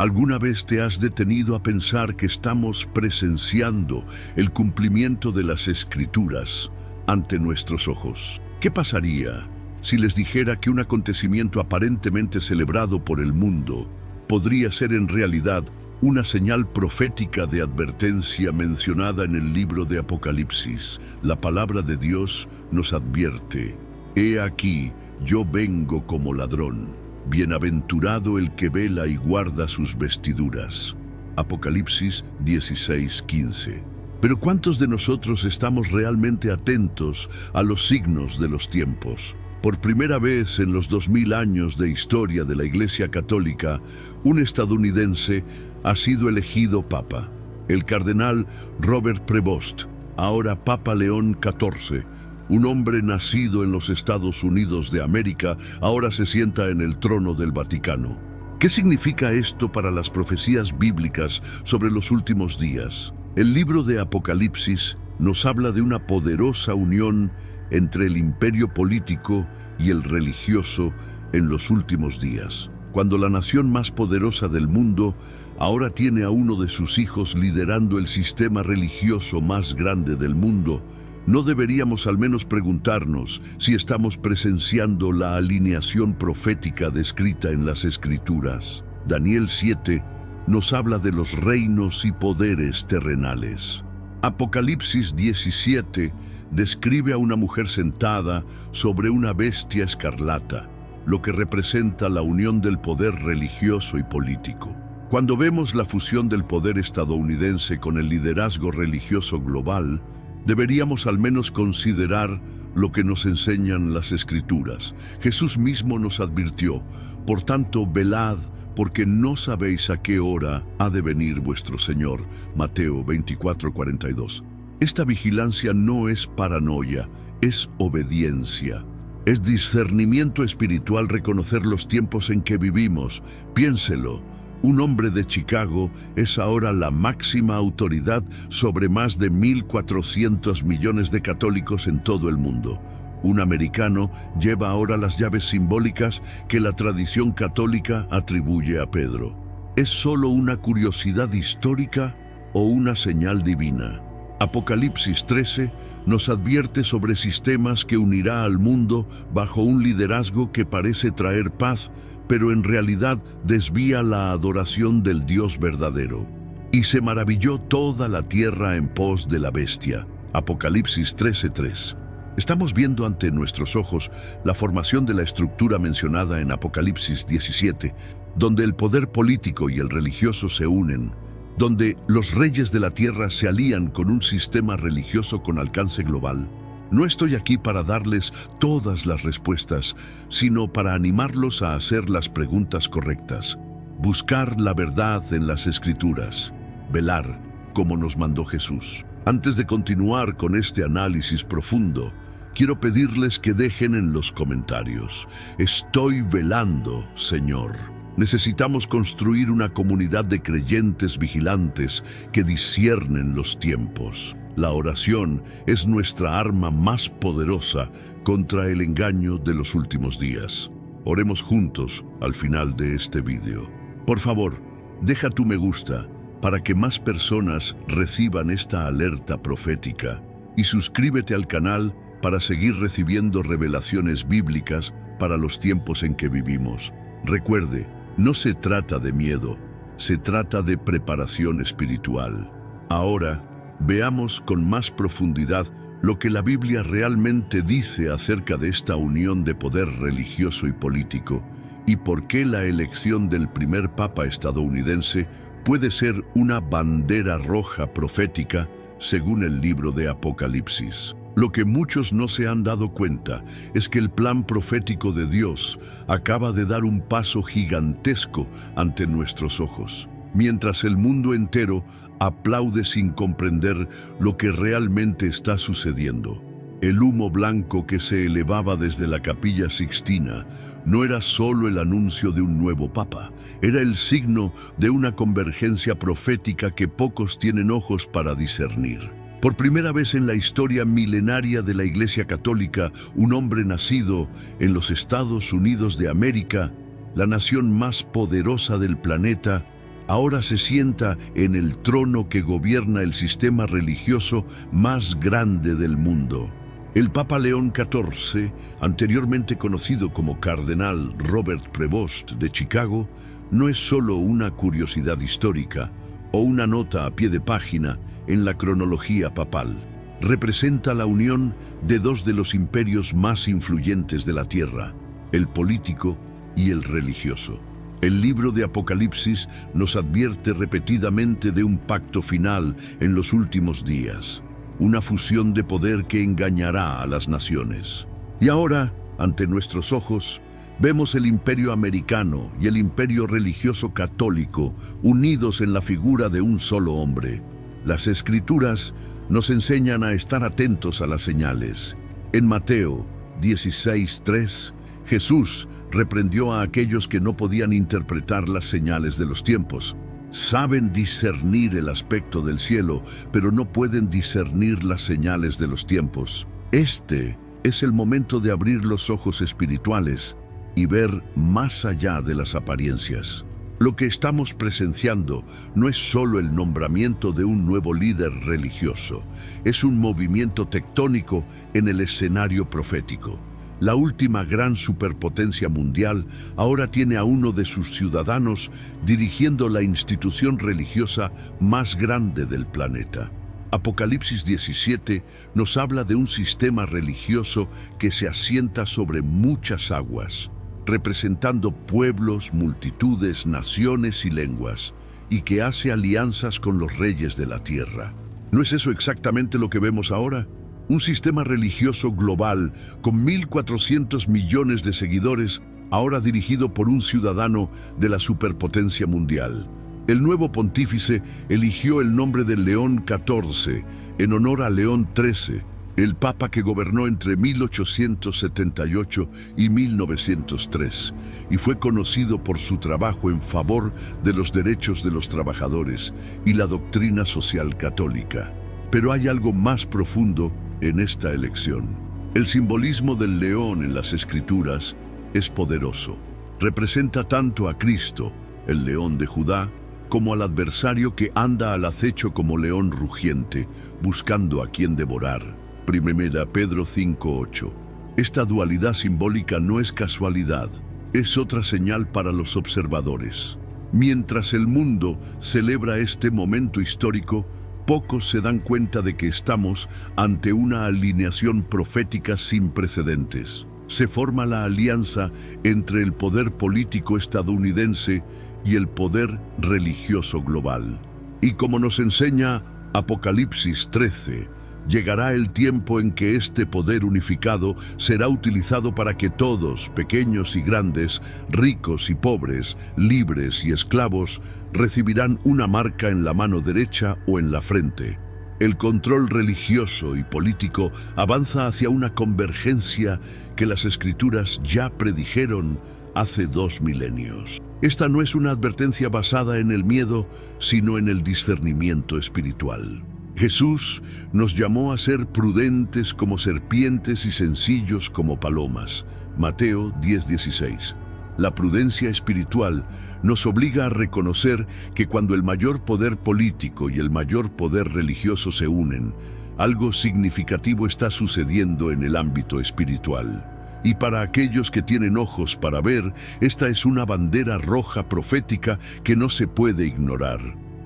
¿Alguna vez te has detenido a pensar que estamos presenciando el cumplimiento de las Escrituras ante nuestros ojos? ¿Qué pasaría si les dijera que un acontecimiento aparentemente celebrado por el mundo podría ser en realidad una señal profética de advertencia mencionada en el libro de Apocalipsis? La palabra de Dios nos advierte: «He aquí, yo vengo como ladrón. Bienaventurado el que vela y guarda sus vestiduras». Apocalipsis 16:15. Pero ¿cuántos de nosotros estamos realmente atentos a los signos de los tiempos? Por primera vez en los 2000 años de historia de la Iglesia Católica, un estadounidense ha sido elegido papa. El cardenal Robert Prevost, ahora Papa León XIV, un hombre nacido en los Estados Unidos de América, ahora se sienta en el trono del Vaticano. ¿Qué significa esto para las profecías bíblicas sobre los últimos días? El libro de Apocalipsis nos habla de una poderosa unión entre el imperio político y el religioso en los últimos días. Cuando la nación más poderosa del mundo ahora tiene a uno de sus hijos liderando el sistema religioso más grande del mundo, ¿no deberíamos al menos preguntarnos si estamos presenciando la alineación profética descrita en las Escrituras? Daniel 7 nos habla de los reinos y poderes terrenales. Apocalipsis 17 describe a una mujer sentada sobre una bestia escarlata, lo que representa la unión del poder religioso y político. Cuando vemos la fusión del poder estadounidense con el liderazgo religioso global, deberíamos al menos considerar lo que nos enseñan las Escrituras. Jesús mismo nos advirtió: «Por tanto, velad, porque no sabéis a qué hora ha de venir vuestro Señor». Mateo 24:42. Esta vigilancia no es paranoia, es obediencia. Es discernimiento espiritual reconocer los tiempos en que vivimos. Piénselo. Un hombre de Chicago es ahora la máxima autoridad sobre más de 1.400 millones de católicos en todo el mundo. Un americano lleva ahora las llaves simbólicas que la tradición católica atribuye a Pedro. ¿Es solo una curiosidad histórica o una señal divina? Apocalipsis 13 nos advierte sobre sistemas que unirá al mundo bajo un liderazgo que parece traer paz, pero en realidad desvía la adoración del Dios verdadero. «Y se maravilló toda la tierra en pos de la bestia». Apocalipsis 13:3. Estamos viendo ante nuestros ojos la formación de la estructura mencionada en Apocalipsis 17, donde el poder político y el religioso se unen, donde los reyes de la tierra se alían con un sistema religioso con alcance global. No estoy aquí para darles todas las respuestas, sino para animarlos a hacer las preguntas correctas. Buscar la verdad en las Escrituras. Velar, como nos mandó Jesús. Antes de continuar con este análisis profundo, quiero pedirles que dejen en los comentarios: «Estoy velando, Señor». Necesitamos construir una comunidad de creyentes vigilantes que disciernen los tiempos. La oración es nuestra arma más poderosa contra el engaño de los últimos días. Oremos juntos al final de este video. Por favor, deja tu me gusta para que más personas reciban esta alerta profética, y suscríbete al canal para seguir recibiendo revelaciones bíblicas para los tiempos en que vivimos. Recuerde, no se trata de miedo, se trata de preparación espiritual. Ahora, veamos con más profundidad lo que la Biblia realmente dice acerca de esta unión de poder religioso y político, y por qué la elección del primer papa estadounidense puede ser una bandera roja profética según el libro de Apocalipsis. Lo que muchos no se han dado cuenta es que el plan profético de Dios acaba de dar un paso gigantesco ante nuestros ojos. Mientras el mundo entero aplaude sin comprender lo que realmente está sucediendo. El humo blanco que se elevaba desde la Capilla Sixtina no era solo el anuncio de un nuevo papa, era el signo de una convergencia profética que pocos tienen ojos para discernir. Por primera vez en la historia milenaria de la Iglesia Católica, un hombre nacido en los Estados Unidos de América, la nación más poderosa del planeta, ahora se sienta en el trono que gobierna el sistema religioso más grande del mundo. El Papa León XIV, anteriormente conocido como Cardenal Robert Prevost de Chicago, no es solo una curiosidad histórica o una nota a pie de página en la cronología papal. Representa la unión de dos de los imperios más influyentes de la Tierra, el político y el religioso. El libro de Apocalipsis nos advierte repetidamente de un pacto final en los últimos días, una fusión de poder que engañará a las naciones. Y ahora, ante nuestros ojos, vemos el imperio americano y el imperio religioso católico unidos en la figura de un solo hombre. Las Escrituras nos enseñan a estar atentos a las señales. En Mateo 16:3, Jesús reprendió a aquellos que no podían interpretar las señales de los tiempos. Saben discernir el aspecto del cielo, pero no pueden discernir las señales de los tiempos. Este es el momento de abrir los ojos espirituales y ver más allá de las apariencias. Lo que estamos presenciando no es solo el nombramiento de un nuevo líder religioso, es un movimiento tectónico en el escenario profético. La última gran superpotencia mundial ahora tiene a uno de sus ciudadanos dirigiendo la institución religiosa más grande del planeta. Apocalipsis 17 nos habla de un sistema religioso que se asienta sobre muchas aguas, representando pueblos, multitudes, naciones y lenguas, y que hace alianzas con los reyes de la tierra. ¿No es eso exactamente lo que vemos ahora? Un sistema religioso global con 1.400 millones de seguidores, ahora dirigido por un ciudadano de la superpotencia mundial. El nuevo pontífice eligió el nombre de León XIV en honor a León XIII, el papa que gobernó entre 1878 y 1903, y fue conocido por su trabajo en favor de los derechos de los trabajadores y la doctrina social católica. Pero hay algo más profundo en esta elección. El simbolismo del león en las Escrituras es poderoso. Representa tanto a Cristo, el león de Judá, como al adversario que anda al acecho como león rugiente, buscando a quien devorar. Primera Pedro 5:8. Esta dualidad simbólica no es casualidad, es otra señal para los observadores. Mientras el mundo celebra este momento histórico, pocos se dan cuenta de que estamos ante una alineación profética sin precedentes. Se forma la alianza entre el poder político estadounidense y el poder religioso global. Y como nos enseña Apocalipsis 13, llegará el tiempo en que este poder unificado será utilizado para que todos, pequeños y grandes, ricos y pobres, libres y esclavos, recibirán una marca en la mano derecha o en la frente. El control religioso y político avanza hacia una convergencia que las Escrituras ya predijeron hace 2 milenios. Esta no es una advertencia basada en el miedo, sino en el discernimiento espiritual. Jesús nos llamó a ser prudentes como serpientes y sencillos como palomas. Mateo 10:16. La prudencia espiritual nos obliga a reconocer que cuando el mayor poder político y el mayor poder religioso se unen, algo significativo está sucediendo en el ámbito espiritual. Y para aquellos que tienen ojos para ver, esta es una bandera roja profética que no se puede ignorar.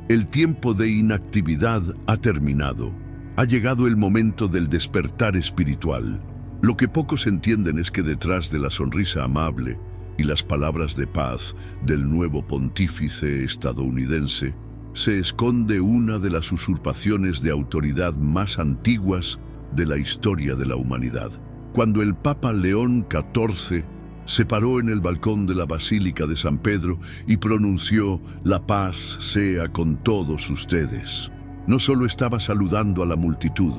El tiempo de inactividad ha terminado. Ha llegado el momento del despertar espiritual. Lo que pocos entienden es que detrás de la sonrisa amable y las palabras de paz del nuevo pontífice estadounidense se esconde una de las usurpaciones de autoridad más antiguas de la historia de la humanidad. Cuando el Papa León XIV se paró en el balcón de la Basílica de San Pedro y pronunció «La paz sea con todos ustedes», no solo estaba saludando a la multitud,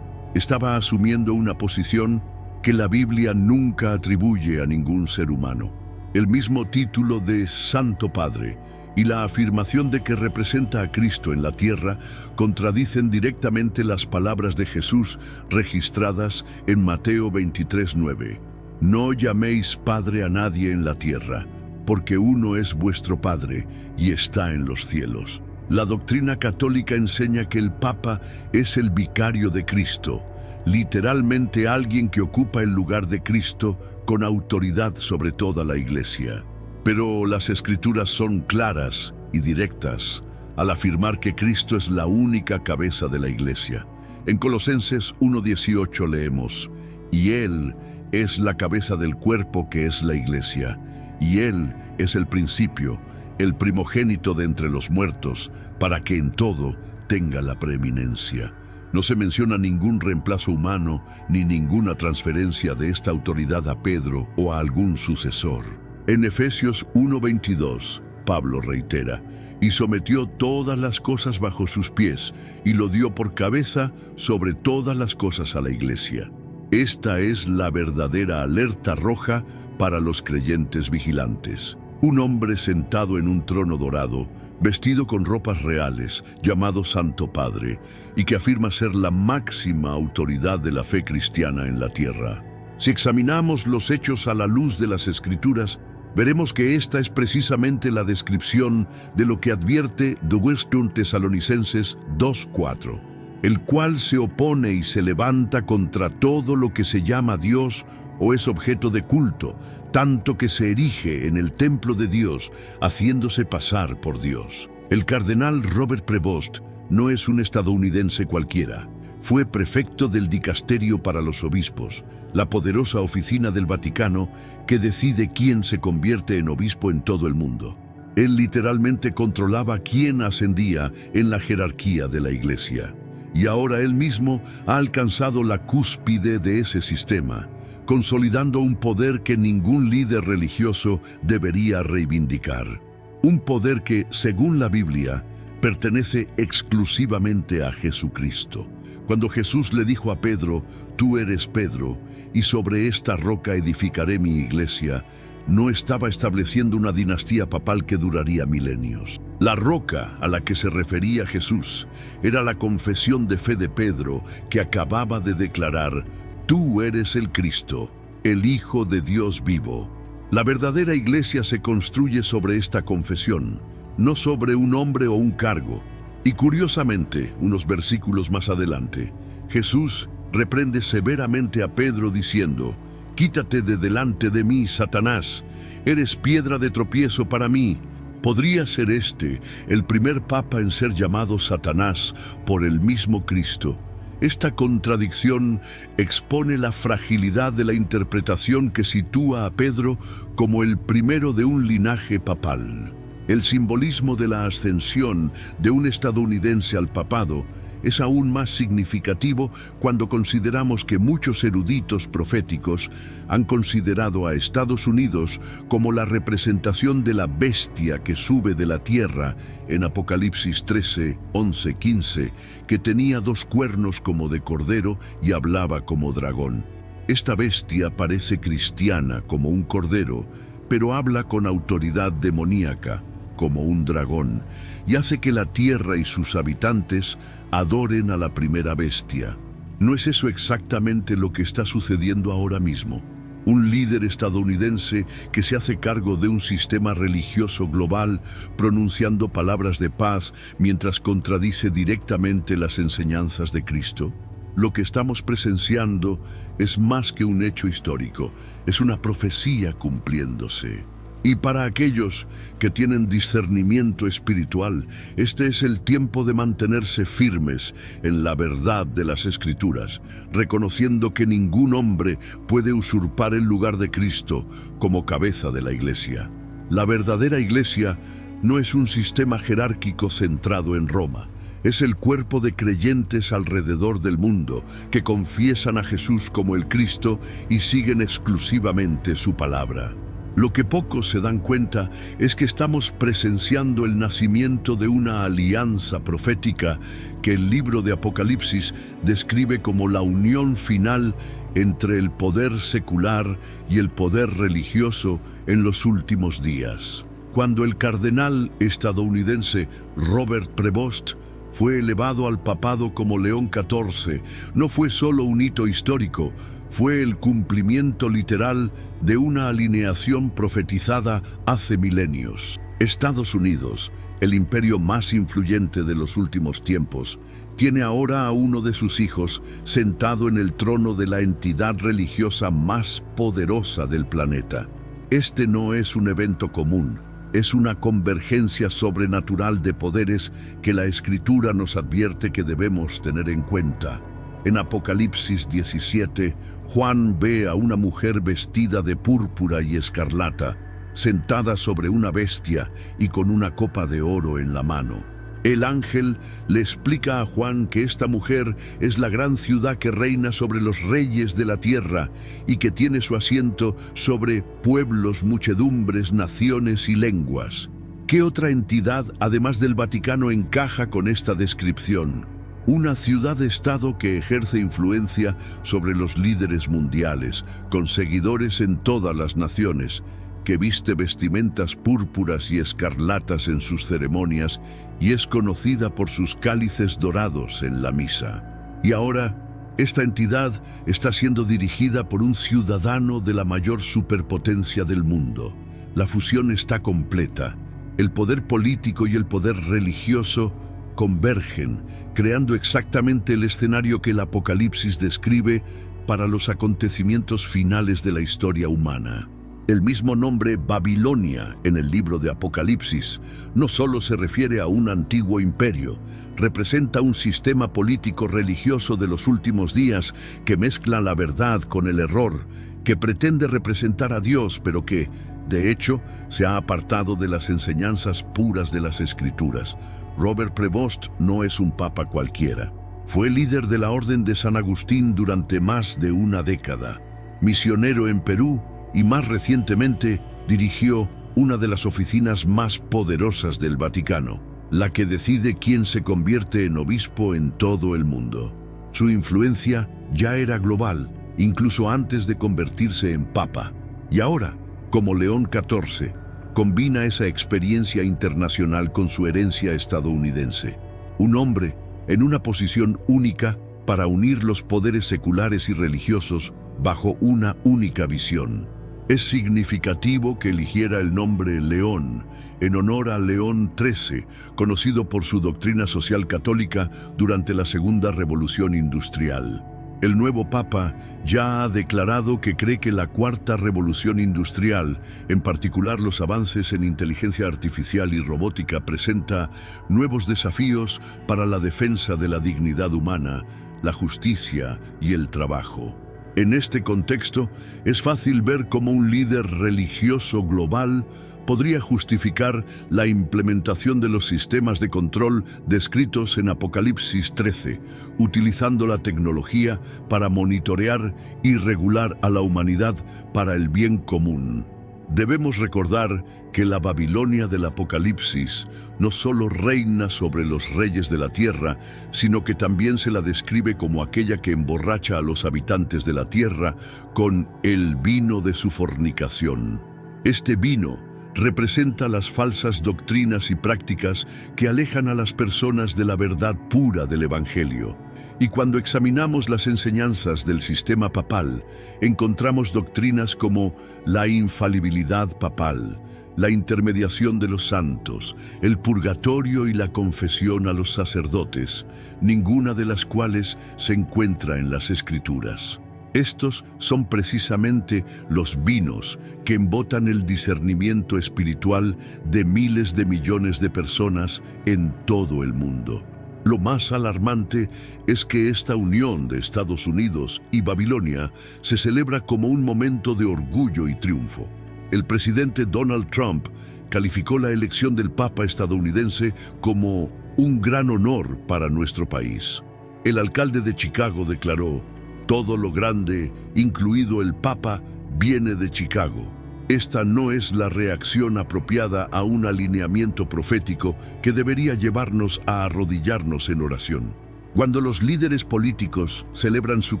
estaba asumiendo una posición que la Biblia nunca atribuye a ningún ser humano. El mismo título de Santo Padre y la afirmación de que representa a Cristo en la tierra contradicen directamente las palabras de Jesús registradas en Mateo 23:9. No llaméis Padre a nadie en la tierra, porque uno es vuestro Padre y está en los cielos. La doctrina católica enseña que el Papa es el vicario de Cristo, literalmente alguien que ocupa el lugar de Cristo con autoridad sobre toda la Iglesia. Pero las Escrituras son claras y directas al afirmar que Cristo es la única cabeza de la Iglesia. En Colosenses 1:18 leemos: y Él es la cabeza del cuerpo que es la Iglesia, y Él es el principio, el primogénito de entre los muertos, para que en todo tenga la preeminencia. No se menciona ningún reemplazo humano ni ninguna transferencia de esta autoridad a Pedro o a algún sucesor. En Efesios 1:22, Pablo reitera: y sometió todas las cosas bajo sus pies, y lo dio por cabeza sobre todas las cosas a la Iglesia. Esta es la verdadera alerta roja para los creyentes vigilantes. Un hombre sentado en un trono dorado, vestido con ropas reales, llamado Santo Padre, y que afirma ser la máxima autoridad de la fe cristiana en la tierra. Si examinamos los hechos a la luz de las Escrituras, veremos que esta es precisamente la descripción de lo que advierte 2 Tesalonicenses 2:4, el cual se opone y se levanta contra todo lo que se llama Dios o es objeto de culto, tanto que se erige en el templo de Dios, haciéndose pasar por Dios. El cardenal Robert Prevost no es un estadounidense cualquiera. Fue prefecto del dicasterio para los obispos, la poderosa oficina del Vaticano que decide quién se convierte en obispo en todo el mundo. Él literalmente controlaba quién ascendía en la jerarquía de la Iglesia. Y ahora él mismo ha alcanzado la cúspide de ese sistema, consolidando un poder que ningún líder religioso debería reivindicar. Un poder que, según la Biblia, pertenece exclusivamente a Jesucristo. Cuando Jesús le dijo a Pedro: tú eres Pedro, y sobre esta roca edificaré mi iglesia, no estaba estableciendo una dinastía papal que duraría milenios. La roca a la que se refería Jesús era la confesión de fe de Pedro, que acababa de declarar: tú eres el Cristo, el Hijo de Dios vivo. La verdadera iglesia se construye sobre esta confesión, no sobre un hombre o un cargo. Y curiosamente, unos versículos más adelante, Jesús reprende severamente a Pedro diciendo: quítate de delante de mí, Satanás, eres piedra de tropiezo para mí. ¿Podría ser este el primer papa en ser llamado Satanás por el mismo Cristo? Esta contradicción expone la fragilidad de la interpretación que sitúa a Pedro como el primero de un linaje papal. El simbolismo de la ascensión de un estadounidense al papado es aún más significativo cuando consideramos que muchos eruditos proféticos han considerado a Estados Unidos como la representación de la bestia que sube de la tierra en Apocalipsis 13, 11, 15, que tenía 2 cuernos como de cordero y hablaba como dragón. Esta bestia parece cristiana como un cordero, pero habla con autoridad demoníaca como un dragón, y hace que la tierra y sus habitantes adoren a la primera bestia. ¿No es eso exactamente lo que está sucediendo ahora mismo? Un líder estadounidense que se hace cargo de un sistema religioso global, pronunciando palabras de paz mientras contradice directamente las enseñanzas de Cristo. Lo que estamos presenciando es más que un hecho histórico, es una profecía cumpliéndose. Y para aquellos que tienen discernimiento espiritual, este es el tiempo de mantenerse firmes en la verdad de las Escrituras, reconociendo que ningún hombre puede usurpar el lugar de Cristo como cabeza de la Iglesia. La verdadera Iglesia no es un sistema jerárquico centrado en Roma. Es el cuerpo de creyentes alrededor del mundo que confiesan a Jesús como el Cristo y siguen exclusivamente su palabra. Lo que pocos se dan cuenta es que estamos presenciando el nacimiento de una alianza profética que el libro de Apocalipsis describe como la unión final entre el poder secular y el poder religioso en los últimos días. Cuando el cardenal estadounidense Robert Prevost fue elevado al papado como León XIV, no fue solo un hito histórico, fue el cumplimiento literal de una alineación profetizada hace milenios. Estados Unidos, el imperio más influyente de los últimos tiempos, tiene ahora a uno de sus hijos sentado en el trono de la entidad religiosa más poderosa del planeta. Este no es un evento común, es una convergencia sobrenatural de poderes que la Escritura nos advierte que debemos tener en cuenta. En Apocalipsis 17, Juan ve a una mujer vestida de púrpura y escarlata, sentada sobre una bestia y con una copa de oro en la mano. El ángel le explica a Juan que esta mujer es la gran ciudad que reina sobre los reyes de la tierra y que tiene su asiento sobre pueblos, muchedumbres, naciones y lenguas. ¿Qué otra entidad, además del Vaticano, encaja con esta descripción? Una ciudad-estado que ejerce influencia sobre los líderes mundiales, con seguidores en todas las naciones, que viste vestimentas púrpuras y escarlatas en sus ceremonias y es conocida por sus cálices dorados en la misa. Y ahora, esta entidad está siendo dirigida por un ciudadano de la mayor superpotencia del mundo. La fusión está completa. El poder político y el poder religioso convergen, creando exactamente el escenario que el Apocalipsis describe para los acontecimientos finales de la historia humana. El mismo nombre Babilonia en el libro de Apocalipsis no solo se refiere a un antiguo imperio, representa un sistema político religioso de los últimos días que mezcla la verdad con el error, que pretende representar a Dios, pero que, de hecho, se ha apartado de las enseñanzas puras de las Escrituras. Robert Prevost no es un papa cualquiera. Fue líder de la Orden de San Agustín durante más de una década, misionero en Perú, y más recientemente dirigió una de las oficinas más poderosas del Vaticano, la que decide quién se convierte en obispo en todo el mundo. Su influencia ya era global, incluso antes de convertirse en papa. Y ahora, como León XIV, combina esa experiencia internacional con su herencia estadounidense. Un hombre en una posición única para unir los poderes seculares y religiosos bajo una única visión. Es significativo que eligiera el nombre León, en honor a León XIII, conocido por su doctrina social católica durante la Segunda Revolución Industrial. El nuevo Papa ya ha declarado que cree que la Cuarta Revolución Industrial, en particular los avances en inteligencia artificial y robótica, presenta nuevos desafíos para la defensa de la dignidad humana, la justicia y el trabajo. En este contexto, es fácil ver cómo un líder religioso global podría justificar la implementación de los sistemas de control descritos en Apocalipsis 13, utilizando la tecnología para monitorear y regular a la humanidad para el bien común. Debemos recordar que la Babilonia del Apocalipsis no solo reina sobre los reyes de la tierra, sino que también se la describe como aquella que emborracha a los habitantes de la tierra con el vino de su fornicación. Este vino representa las falsas doctrinas y prácticas que alejan a las personas de la verdad pura del Evangelio. Y cuando examinamos las enseñanzas del sistema papal, encontramos doctrinas como la infalibilidad papal, la intermediación de los santos, el purgatorio y la confesión a los sacerdotes, ninguna de las cuales se encuentra en las Escrituras. Estos son precisamente los vinos que embotan el discernimiento espiritual de miles de millones de personas en todo el mundo. Lo más alarmante es que esta unión de Estados Unidos y Babilonia se celebra como un momento de orgullo y triunfo. El presidente Donald Trump calificó la elección del Papa estadounidense como un gran honor para nuestro país. El alcalde de Chicago declaró: "Todo lo grande, incluido el Papa, viene de Chicago". Esta no es la reacción apropiada a un alineamiento profético que debería llevarnos a arrodillarnos en oración. Cuando los líderes políticos celebran su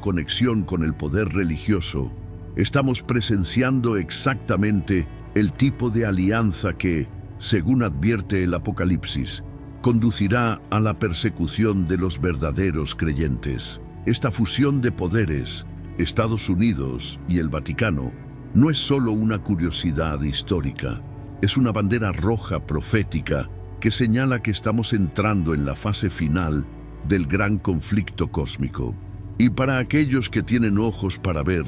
conexión con el poder religioso, estamos presenciando exactamente el tipo de alianza que, según advierte el Apocalipsis, conducirá a la persecución de los verdaderos creyentes. Esta fusión de poderes, Estados Unidos y el Vaticano, no es solo una curiosidad histórica, es una bandera roja profética que señala que estamos entrando en la fase final del gran conflicto cósmico. Y para aquellos que tienen ojos para ver,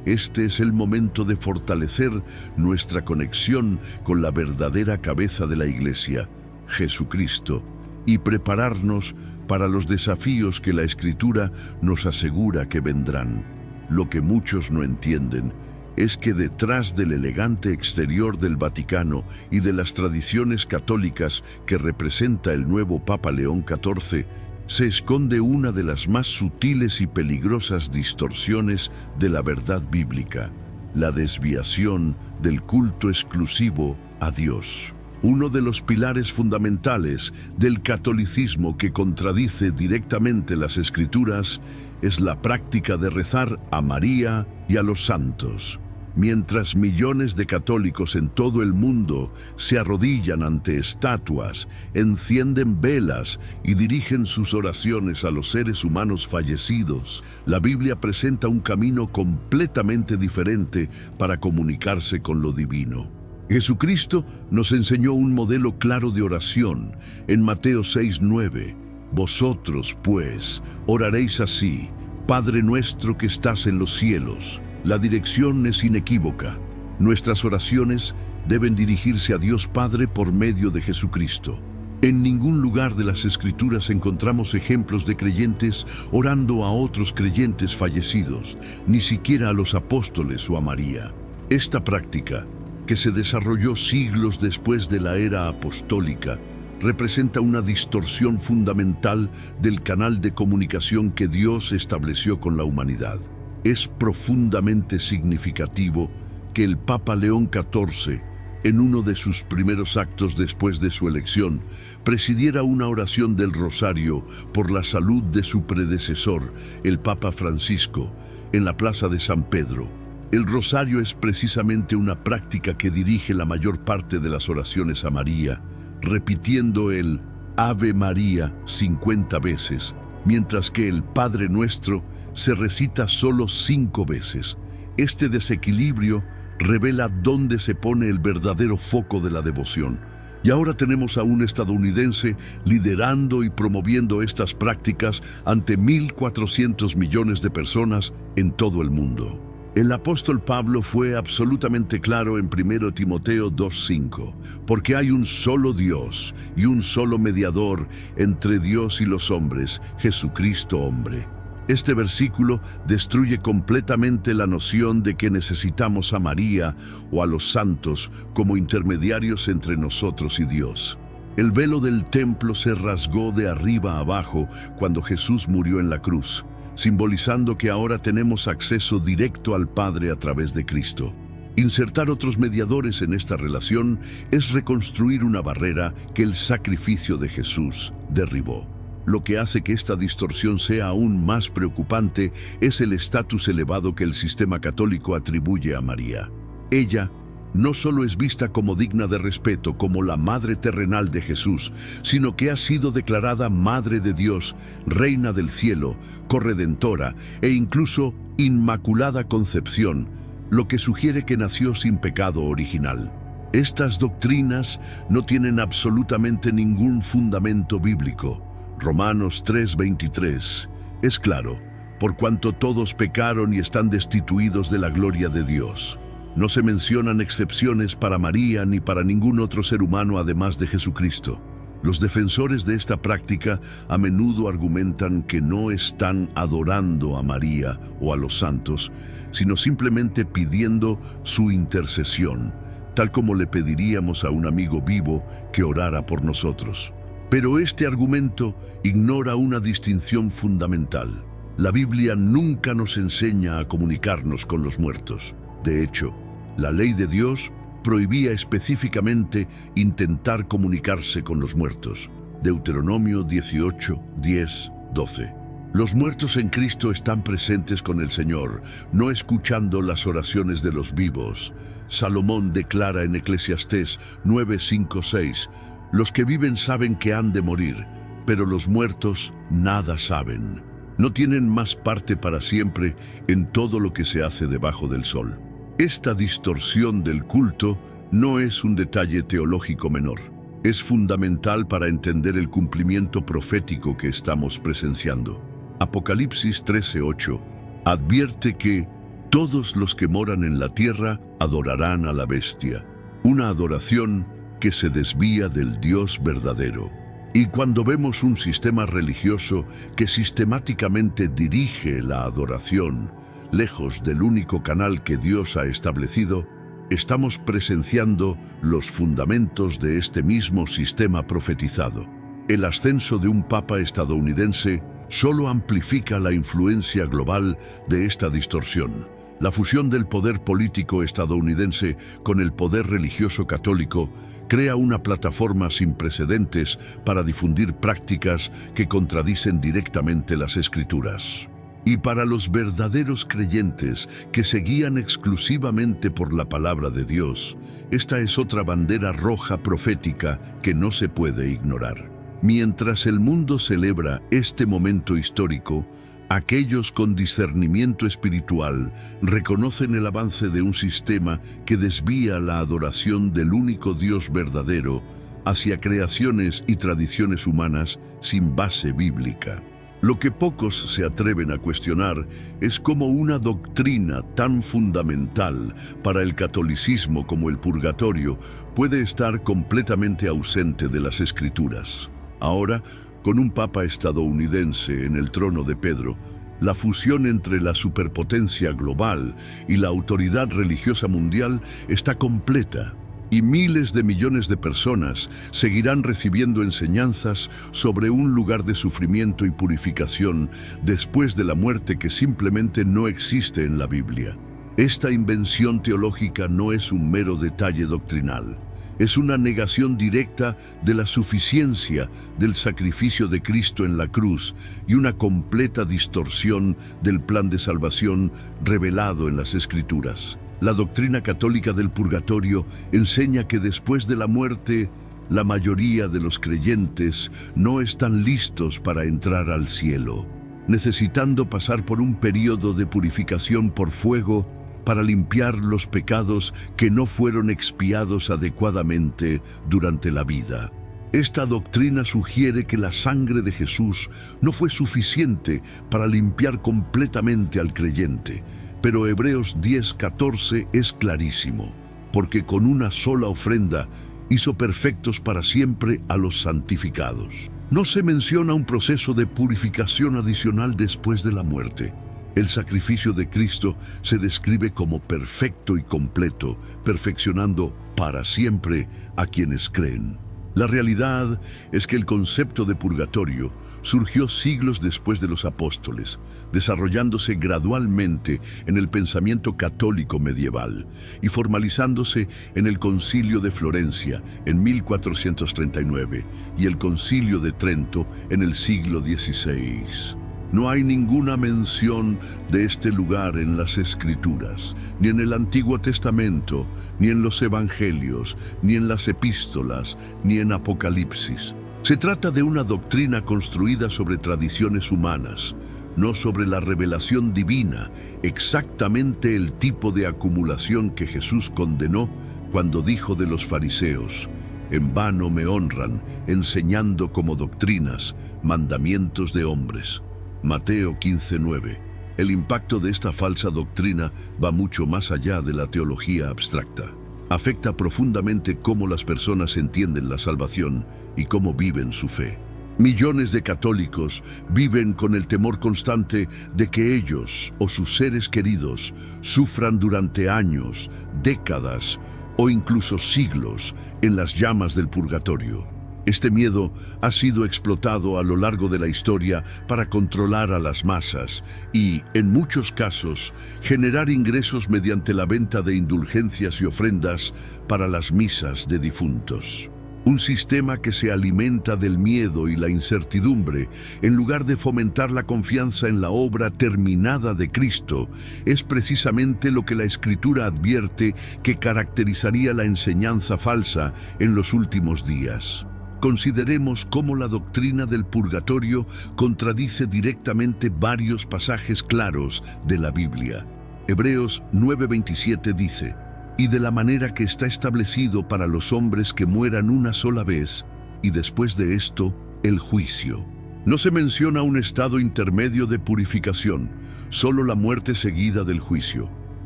este es el momento de fortalecer nuestra conexión con la verdadera cabeza de la Iglesia, Jesucristo, y prepararnos para los desafíos que la Escritura nos asegura que vendrán. Lo que muchos no entienden es que detrás del elegante exterior del Vaticano y de las tradiciones católicas que representa el nuevo Papa León XIV, se esconde una de las más sutiles y peligrosas distorsiones de la verdad bíblica, la desviación del culto exclusivo a Dios. Uno de los pilares fundamentales del catolicismo que contradice directamente las Escrituras es la práctica de rezar a María y a los santos. Mientras millones de católicos en todo el mundo se arrodillan ante estatuas, encienden velas y dirigen sus oraciones a los seres humanos fallecidos, la Biblia presenta un camino completamente diferente para comunicarse con lo divino. Jesucristo nos enseñó un modelo claro de oración en Mateo 6:9. Vosotros, pues, oraréis así: Padre nuestro que estás en los cielos. La dirección es inequívoca. Nuestras oraciones deben dirigirse a Dios Padre por medio de Jesucristo. En ningún lugar de las Escrituras encontramos ejemplos de creyentes orando a otros creyentes fallecidos, ni siquiera a los apóstoles o a María. Esta práctica, que se desarrolló siglos después de la era apostólica, representa una distorsión fundamental del canal de comunicación que Dios estableció con la humanidad. Es profundamente significativo que el Papa León XIV, en uno de sus primeros actos después de su elección, presidiera una oración del Rosario por la salud de su predecesor, el Papa Francisco, en la Plaza de San Pedro. El Rosario es precisamente una práctica que dirige la mayor parte de las oraciones a María, repitiendo el Ave María 50 veces, mientras que el Padre Nuestro se recita solo 5 veces. Este desequilibrio revela dónde se pone el verdadero foco de la devoción. Y ahora tenemos a un estadounidense liderando y promoviendo estas prácticas ante 1.400 millones de personas en todo el mundo. El apóstol Pablo fue absolutamente claro en 1 Timoteo 2:5, porque hay un solo Dios y un solo mediador entre Dios y los hombres, Jesucristo hombre. Este versículo destruye completamente la noción de que necesitamos a María o a los santos como intermediarios entre nosotros y Dios. El velo del templo se rasgó de arriba a abajo cuando Jesús murió en la cruz, simbolizando que ahora tenemos acceso directo al Padre a través de Cristo. Insertar otros mediadores en esta relación es reconstruir una barrera que el sacrificio de Jesús derribó. Lo que hace que esta distorsión sea aún más preocupante es el estatus elevado que el sistema católico atribuye a María. Ella no solo es vista como digna de respeto como la madre terrenal de Jesús, sino que ha sido declarada Madre de Dios, Reina del Cielo, Corredentora e incluso Inmaculada Concepción, lo que sugiere que nació sin pecado original. Estas doctrinas no tienen absolutamente ningún fundamento bíblico. Romanos 3:23 es claro: por cuanto todos pecaron y están destituidos de la gloria de Dios. No se mencionan excepciones para María ni para ningún otro ser humano además de Jesucristo. Los defensores de esta práctica a menudo argumentan que no están adorando a María o a los santos, sino simplemente pidiendo su intercesión, tal como le pediríamos a un amigo vivo que orara por nosotros. Pero este argumento ignora una distinción fundamental. La Biblia nunca nos enseña a comunicarnos con los muertos. De hecho, la ley de Dios prohibía específicamente intentar comunicarse con los muertos. Deuteronomio 18, 10, 12. Los muertos en Cristo están presentes con el Señor, no escuchando las oraciones de los vivos. Salomón declara en Eclesiastés 9, 5, 6: Los que viven saben que han de morir, pero los muertos nada saben. No tienen más parte para siempre en todo lo que se hace debajo del sol. Esta distorsión del culto no es un detalle teológico menor. Es fundamental para entender el cumplimiento profético que estamos presenciando. Apocalipsis 13:8 advierte que todos los que moran en la tierra adorarán a la bestia, una adoración que se desvía del Dios verdadero. Y cuando vemos un sistema religioso que sistemáticamente dirige la adoración, lejos del único canal que Dios ha establecido, estamos presenciando los fundamentos de este mismo sistema profetizado. El ascenso de un papa estadounidense solo amplifica la influencia global de esta distorsión. La fusión del poder político estadounidense con el poder religioso católico crea una plataforma sin precedentes para difundir prácticas que contradicen directamente las Escrituras. Y para los verdaderos creyentes que se guían exclusivamente por la palabra de Dios, esta es otra bandera roja profética que no se puede ignorar. Mientras el mundo celebra este momento histórico, aquellos con discernimiento espiritual reconocen el avance de un sistema que desvía la adoración del único Dios verdadero hacia creaciones y tradiciones humanas sin base bíblica. Lo que pocos se atreven a cuestionar es cómo una doctrina tan fundamental para el catolicismo como el purgatorio puede estar completamente ausente de las Escrituras. Ahora, con un papa estadounidense en el trono de Pedro, la fusión entre la superpotencia global y la autoridad religiosa mundial está completa, y miles de millones de personas seguirán recibiendo enseñanzas sobre un lugar de sufrimiento y purificación después de la muerte que simplemente no existe en la Biblia. Esta invención teológica no es un mero detalle doctrinal. Es una negación directa de la suficiencia del sacrificio de Cristo en la cruz y una completa distorsión del plan de salvación revelado en las Escrituras. La doctrina católica del purgatorio enseña que después de la muerte, la mayoría de los creyentes no están listos para entrar al cielo, necesitando pasar por un período de purificación por fuego para limpiar los pecados que no fueron expiados adecuadamente durante la vida. Esta doctrina sugiere que la sangre de Jesús no fue suficiente para limpiar completamente al creyente, pero Hebreos 10:14 es clarísimo, porque con una sola ofrenda hizo perfectos para siempre a los santificados. No se menciona un proceso de purificación adicional después de la muerte. El sacrificio de Cristo se describe como perfecto y completo, perfeccionando para siempre a quienes creen. La realidad es que el concepto de purgatorio surgió siglos después de los apóstoles, desarrollándose gradualmente en el pensamiento católico medieval y formalizándose en el Concilio de Florencia en 1439 y el Concilio de Trento en el siglo XVI. No hay ninguna mención de este lugar en las Escrituras, ni en el Antiguo Testamento, ni en los Evangelios, ni en las Epístolas, ni en Apocalipsis. Se trata de una doctrina construida sobre tradiciones humanas, no sobre la revelación divina, exactamente el tipo de acumulación que Jesús condenó cuando dijo de los fariseos: «En vano me honran, enseñando como doctrinas mandamientos de hombres». Mateo 15:9. El impacto de esta falsa doctrina va mucho más allá de la teología abstracta. Afecta profundamente cómo las personas entienden la salvación y cómo viven su fe. Millones de católicos viven con el temor constante de que ellos o sus seres queridos sufran durante años, décadas o incluso siglos en las llamas del purgatorio. Este miedo ha sido explotado a lo largo de la historia para controlar a las masas y, en muchos casos, generar ingresos mediante la venta de indulgencias y ofrendas para las misas de difuntos. Un sistema que se alimenta del miedo y la incertidumbre, en lugar de fomentar la confianza en la obra terminada de Cristo, es precisamente lo que la Escritura advierte que caracterizaría la enseñanza falsa en los últimos días. consideremos cómo la doctrina del purgatorio contradice directamente varios pasajes claros de la Biblia. Hebreos 9:27 dice: «Y de la manera que está establecido para los hombres que mueran una sola vez, y después de esto, el juicio». No se menciona un estado intermedio de purificación, solo la muerte seguida del juicio.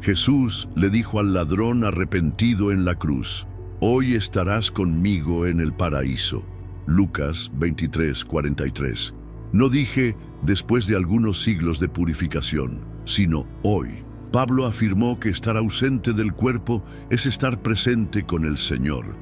Jesús le dijo al ladrón arrepentido en la cruz: «Hoy estarás conmigo en el paraíso». Lucas 23:43. No dije después de algunos siglos de purificación, sino hoy. Pablo afirmó que estar ausente del cuerpo es estar presente con el Señor.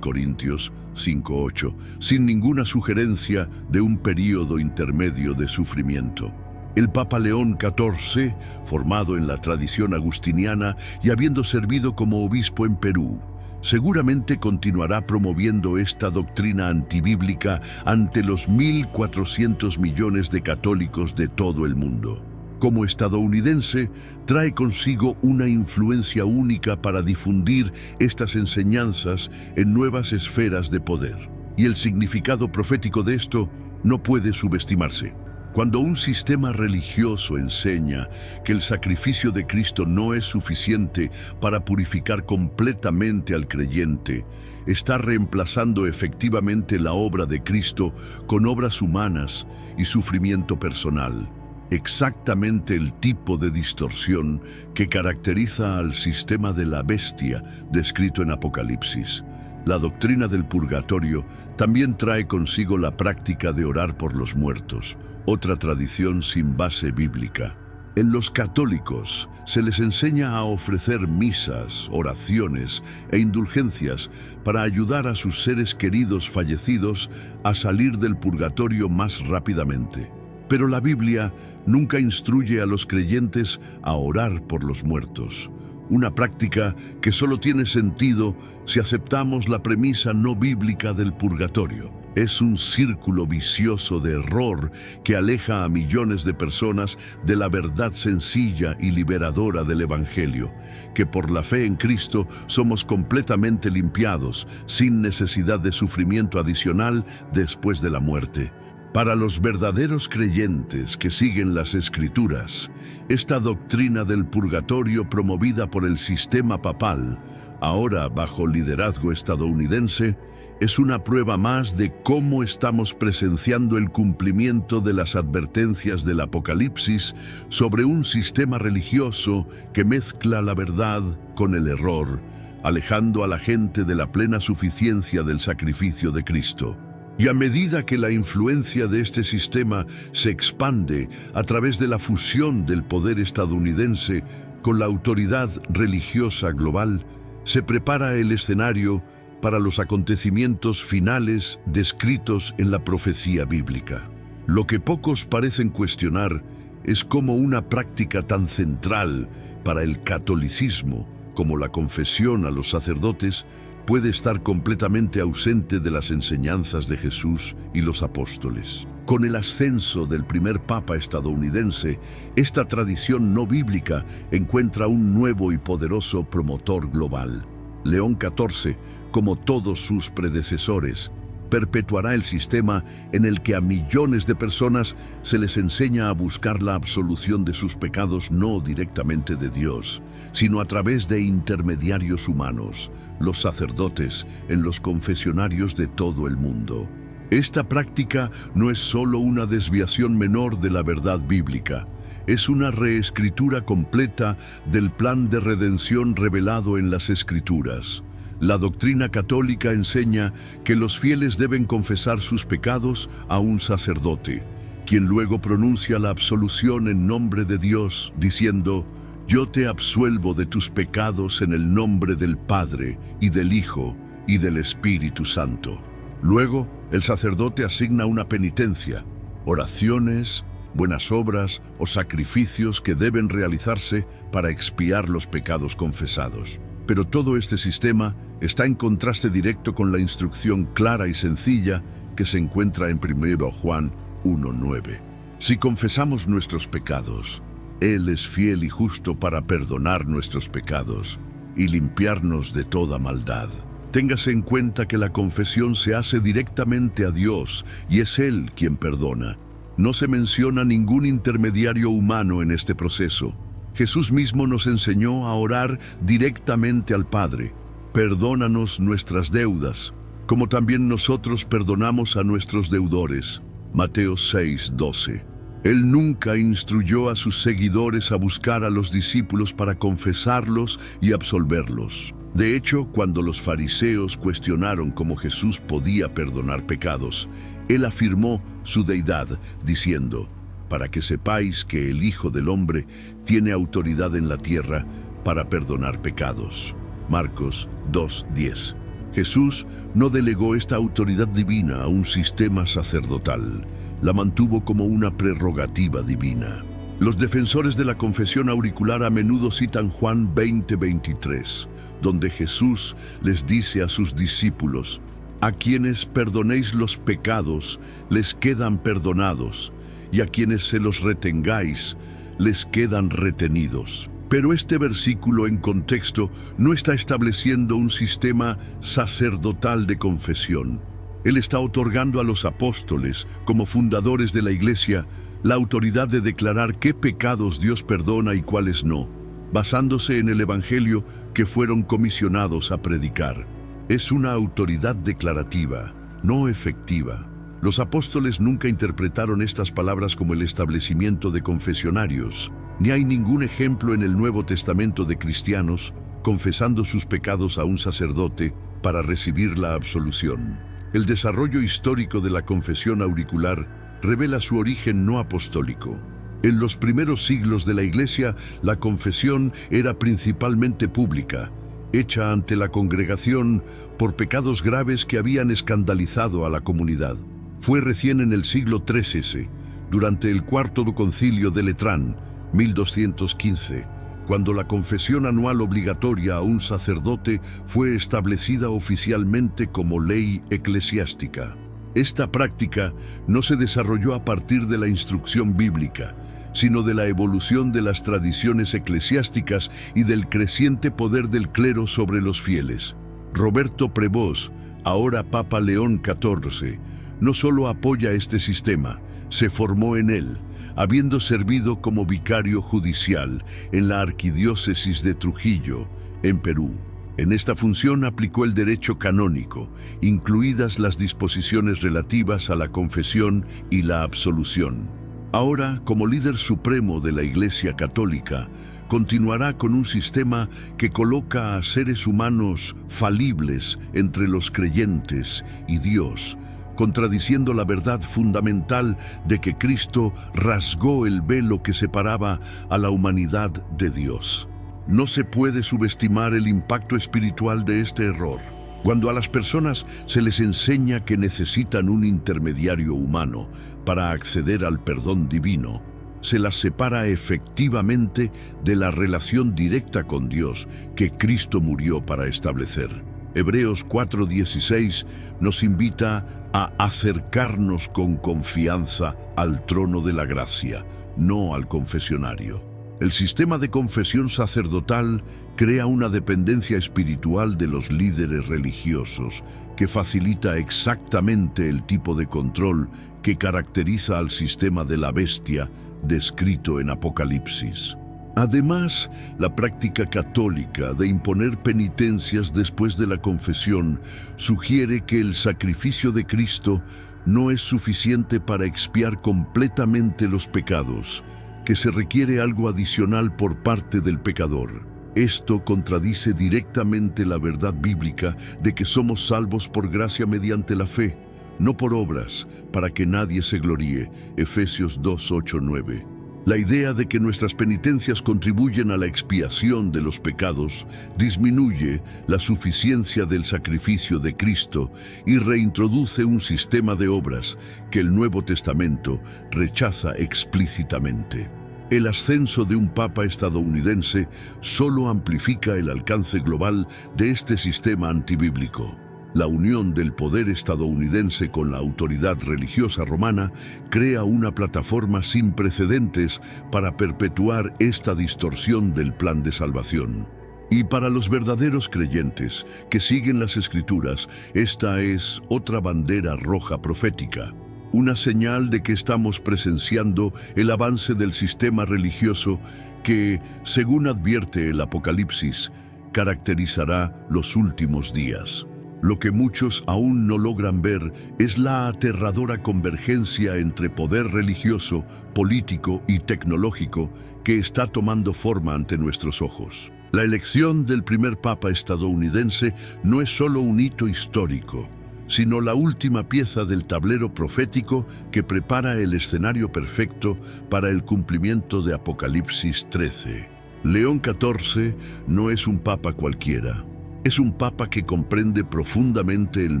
Corintios 5:8, sin ninguna sugerencia de un período intermedio de sufrimiento. El Papa León XIV, formado en la tradición agustiniana y habiendo servido como obispo en Perú, seguramente continuará promoviendo esta doctrina antibíblica ante los 1.400 millones de católicos de todo el mundo. Como estadounidense, trae consigo una influencia única para difundir estas enseñanzas en nuevas esferas de poder. Y el significado profético de esto no puede subestimarse. Cuando un sistema religioso enseña que el sacrificio de Cristo no es suficiente para purificar completamente al creyente, está reemplazando efectivamente la obra de Cristo con obras humanas y sufrimiento personal. Exactamente el tipo de distorsión que caracteriza al sistema de la bestia descrito en Apocalipsis. La doctrina del purgatorio también trae consigo la práctica de orar por los muertos, otra tradición sin base bíblica. En los católicos se les enseña a ofrecer misas, oraciones e indulgencias para ayudar a sus seres queridos fallecidos a salir del purgatorio más rápidamente. Pero la Biblia nunca instruye a los creyentes a orar por los muertos, una práctica que solo tiene sentido si aceptamos la premisa no bíblica del purgatorio. Es un círculo vicioso de error que aleja a millones de personas de la verdad sencilla y liberadora del Evangelio, que por la fe en Cristo somos completamente limpiados, sin necesidad de sufrimiento adicional después de la muerte. Para los verdaderos creyentes que siguen las Escrituras, esta doctrina del purgatorio promovida por el sistema papal, ahora bajo liderazgo estadounidense, es una prueba más de cómo estamos presenciando el cumplimiento de las advertencias del Apocalipsis sobre un sistema religioso que mezcla la verdad con el error, alejando a la gente de la plena suficiencia del sacrificio de Cristo. Y a medida que la influencia de este sistema se expande a través de la fusión del poder estadounidense con la autoridad religiosa global, se prepara el escenario para los acontecimientos finales descritos en la profecía bíblica. Lo que pocos parecen cuestionar es cómo una práctica tan central para el catolicismo como la confesión a los sacerdotes puede estar completamente ausente de las enseñanzas de Jesús y los apóstoles. Con el ascenso del primer papa estadounidense, esta tradición no bíblica encuentra un nuevo y poderoso promotor global. León XIV, como todos sus predecesores, perpetuará el sistema en el que a millones de personas se les enseña a buscar la absolución de sus pecados no directamente de Dios, sino a través de intermediarios humanos, los sacerdotes en los confesionarios de todo el mundo. Esta práctica no es solo una desviación menor de la verdad bíblica, es una reescritura completa del plan de redención revelado en las Escrituras. La doctrina católica enseña que los fieles deben confesar sus pecados a un sacerdote, quien luego pronuncia la absolución en nombre de Dios, diciendo: «Yo te absuelvo de tus pecados en el nombre del Padre, y del Hijo, y del Espíritu Santo». Luego, el sacerdote asigna una penitencia, oraciones, buenas obras o sacrificios que deben realizarse para expiar los pecados confesados. Pero todo este sistema está en contraste directo con la instrucción clara y sencilla que se encuentra en 1 Juan 1:9. Si confesamos nuestros pecados, Él es fiel y justo para perdonar nuestros pecados y limpiarnos de toda maldad. Téngase en cuenta que la confesión se hace directamente a Dios y es Él quien perdona. No se menciona ningún intermediario humano en este proceso. Jesús mismo nos enseñó a orar directamente al Padre. Perdónanos nuestras deudas, como también nosotros perdonamos a nuestros deudores. Mateo 6:12. Él nunca instruyó a sus seguidores a buscar a los discípulos para confesarlos y absolverlos. De hecho, cuando los fariseos cuestionaron cómo Jesús podía perdonar pecados, Él afirmó su deidad, diciendo: para que sepáis que el Hijo del Hombre tiene autoridad en la tierra para perdonar pecados. Marcos 2:10. Jesús no delegó esta autoridad divina a un sistema sacerdotal, la mantuvo como una prerrogativa divina. Los defensores de la confesión auricular a menudo citan Juan 20:23, donde Jesús les dice a sus discípulos: a quienes perdonéis los pecados, les quedan perdonados, y a quienes se los retengáis, les quedan retenidos. Pero este versículo en contexto no está estableciendo un sistema sacerdotal de confesión. Él está otorgando a los apóstoles, como fundadores de la Iglesia, la autoridad de declarar qué pecados Dios perdona y cuáles no, basándose en el Evangelio que fueron comisionados a predicar. Es una autoridad declarativa, no efectiva. Los apóstoles nunca interpretaron estas palabras como el establecimiento de confesionarios, ni hay ningún ejemplo en el Nuevo Testamento de cristianos confesando sus pecados a un sacerdote para recibir la absolución. El desarrollo histórico de la confesión auricular revela su origen no apostólico. En los primeros siglos de la Iglesia, la confesión era principalmente pública, hecha ante la congregación por pecados graves que habían escandalizado a la comunidad. Fue recién en el siglo XIII, durante el Cuarto Concilio de Letrán, 1215, cuando la confesión anual obligatoria a un sacerdote fue establecida oficialmente como ley eclesiástica. Esta práctica no se desarrolló a partir de la instrucción bíblica, sino de la evolución de las tradiciones eclesiásticas y del creciente poder del clero sobre los fieles. Roberto Prevost, ahora Papa León XIV, no solo apoya este sistema, se formó en él, habiendo servido como vicario judicial en la Arquidiócesis de Trujillo, en Perú. En esta función aplicó el derecho canónico, incluidas las disposiciones relativas a la confesión y la absolución. Ahora, como líder supremo de la Iglesia Católica, continuará con un sistema que coloca a seres humanos falibles entre los creyentes y Dios, contradiciendo la verdad fundamental de que Cristo rasgó el velo que separaba a la humanidad de Dios. No se puede subestimar el impacto espiritual de este error. Cuando a las personas se les enseña que necesitan un intermediario humano para acceder al perdón divino, se las separa efectivamente de la relación directa con Dios que Cristo murió para establecer. Hebreos 4:16 nos invita a acercarnos con confianza al trono de la gracia, no al confesionario. El sistema de confesión sacerdotal crea una dependencia espiritual de los líderes religiosos que facilita exactamente el tipo de control que caracteriza al sistema de la bestia descrito en Apocalipsis. Además, la práctica católica de imponer penitencias después de la confesión sugiere que el sacrificio de Cristo no es suficiente para expiar completamente los pecados, que se requiere algo adicional por parte del pecador. Esto contradice directamente la verdad bíblica de que somos salvos por gracia mediante la fe, no por obras, para que nadie se gloríe. Efesios 2:8-9. La idea de que nuestras penitencias contribuyen a la expiación de los pecados disminuye la suficiencia del sacrificio de Cristo y reintroduce un sistema de obras que el Nuevo Testamento rechaza explícitamente. El ascenso de un papa estadounidense solo amplifica el alcance global de este sistema antibíblico. La unión del poder estadounidense con la autoridad religiosa romana crea una plataforma sin precedentes para perpetuar esta distorsión del plan de salvación. Y para los verdaderos creyentes que siguen las Escrituras, esta es otra bandera roja profética, una señal de que estamos presenciando el avance del sistema religioso que, según advierte el Apocalipsis, caracterizará los últimos días. Lo que muchos aún no logran ver es la aterradora convergencia entre poder religioso, político y tecnológico que está tomando forma ante nuestros ojos. La elección del primer papa estadounidense no es solo un hito histórico, sino la última pieza del tablero profético que prepara el escenario perfecto para el cumplimiento de Apocalipsis 13. León XIV no es un papa cualquiera. Es un papa que comprende profundamente el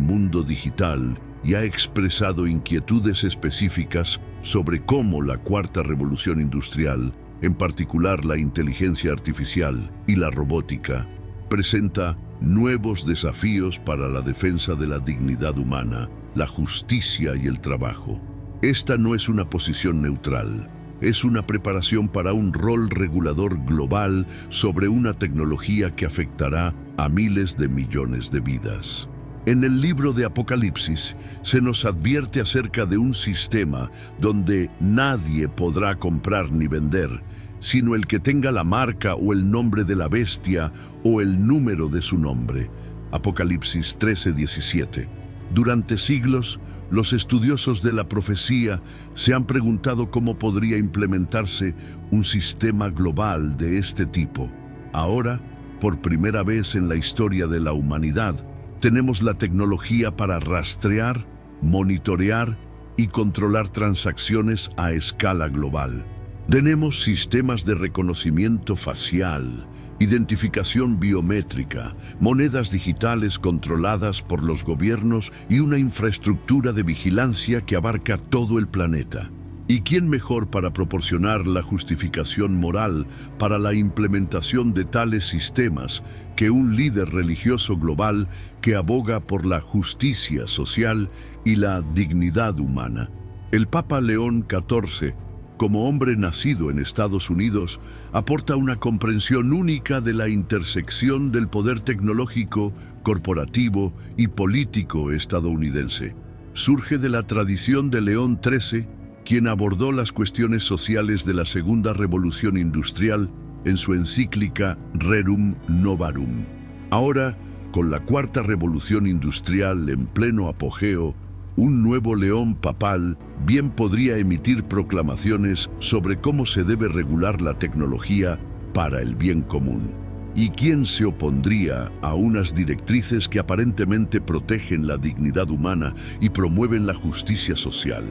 mundo digital y ha expresado inquietudes específicas sobre cómo la cuarta revolución industrial, en particular la inteligencia artificial y la robótica, presenta nuevos desafíos para la defensa de la dignidad humana, la justicia y el trabajo. Esta no es una posición neutral, es una preparación para un rol regulador global sobre una tecnología que afectará a miles de millones de vidas. En el libro de Apocalipsis se nos advierte acerca de un sistema donde nadie podrá comprar ni vender, sino el que tenga la marca o el nombre de la bestia o el número de su nombre. Apocalipsis 13:17. Durante siglos, los estudiosos de la profecía se han preguntado cómo podría implementarse un sistema global de este tipo. Ahora, por primera vez en la historia de la humanidad, tenemos la tecnología para rastrear, monitorear y controlar transacciones a escala global. Tenemos sistemas de reconocimiento facial, identificación biométrica, monedas digitales controladas por los gobiernos y una infraestructura de vigilancia que abarca todo el planeta. ¿Y quién mejor para proporcionar la justificación moral para la implementación de tales sistemas que un líder religioso global que aboga por la justicia social y la dignidad humana? El Papa León XIV, como hombre nacido en Estados Unidos, aporta una comprensión única de la intersección del poder tecnológico, corporativo y político estadounidense. Surge de la tradición de León XIII, quien abordó las cuestiones sociales de la Segunda Revolución Industrial en su encíclica Rerum Novarum. Ahora, con la Cuarta Revolución Industrial en pleno apogeo, un nuevo León papal bien podría emitir proclamaciones sobre cómo se debe regular la tecnología para el bien común. ¿Y quién se opondría a unas directrices que aparentemente protegen la dignidad humana y promueven la justicia social?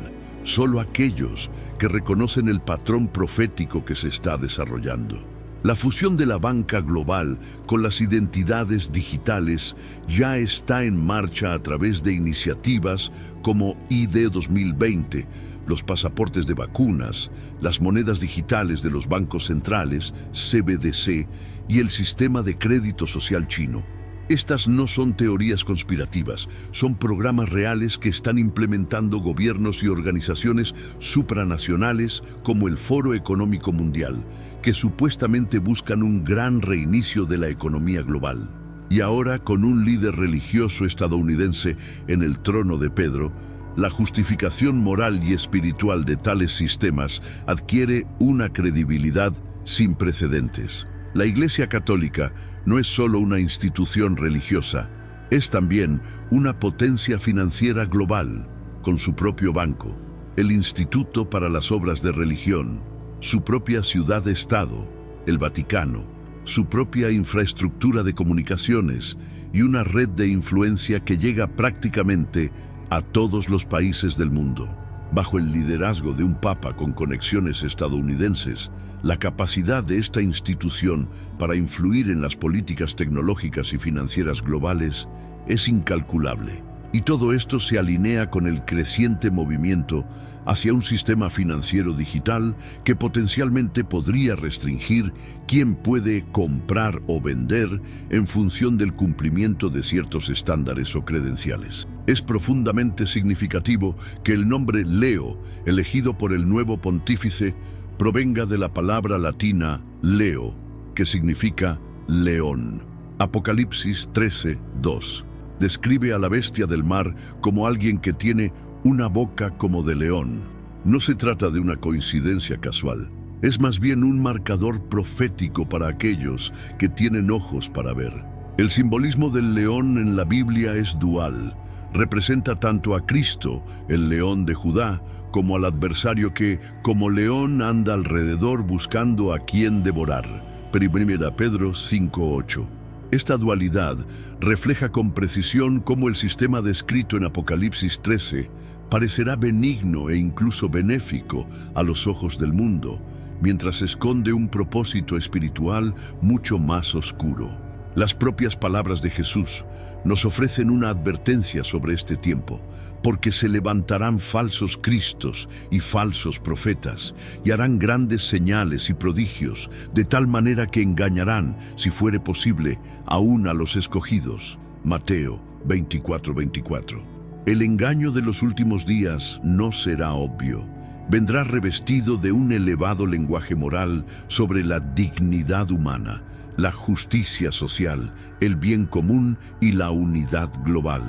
Solo aquellos que reconocen el patrón profético que se está desarrollando. La fusión de la banca global con las identidades digitales ya está en marcha a través de iniciativas como ID 2020, los pasaportes de vacunas, las monedas digitales de los bancos centrales, CBDC, y el sistema de crédito social chino. Estas no son teorías conspirativas, son programas reales que están implementando gobiernos y organizaciones supranacionales como el Foro Económico Mundial, que supuestamente buscan un gran reinicio de la economía global. Y ahora, con un líder religioso estadounidense en el trono de Pedro, la justificación moral y espiritual de tales sistemas adquiere una credibilidad sin precedentes. La Iglesia Católica no es solo una institución religiosa, es también una potencia financiera global, con su propio banco, el Instituto para las Obras de Religión, su propia ciudad-estado, el Vaticano, su propia infraestructura de comunicaciones y una red de influencia que llega prácticamente a todos los países del mundo. Bajo el liderazgo de un papa con conexiones estadounidenses, la capacidad de esta institución para influir en las políticas tecnológicas y financieras globales es incalculable. Y todo esto se alinea con el creciente movimiento hacia un sistema financiero digital que potencialmente podría restringir quién puede comprar o vender en función del cumplimiento de ciertos estándares o credenciales. Es profundamente significativo que el nombre Leo, elegido por el nuevo pontífice, provenga de la palabra latina leo, que significa león. Apocalipsis 13:2 describe a la bestia del mar como alguien que tiene una boca como de león. No se trata de una coincidencia casual, es más bien un marcador profético para aquellos que tienen ojos para ver. El simbolismo del león en la Biblia es dual. Representa tanto a Cristo, el león de Judá, como al adversario que, como león, anda alrededor buscando a quien devorar. 1 Pedro 5:8. Esta dualidad refleja con precisión cómo el sistema descrito en Apocalipsis 13 parecerá benigno e incluso benéfico a los ojos del mundo, mientras esconde un propósito espiritual mucho más oscuro. Las propias palabras de Jesús nos ofrecen una advertencia sobre este tiempo, porque se levantarán falsos cristos y falsos profetas, y harán grandes señales y prodigios, de tal manera que engañarán, si fuere posible, aún a los escogidos. Mateo 24:24. El engaño de los últimos días no será obvio. Vendrá revestido de un elevado lenguaje moral sobre la dignidad humana, la justicia social, el bien común y la unidad global.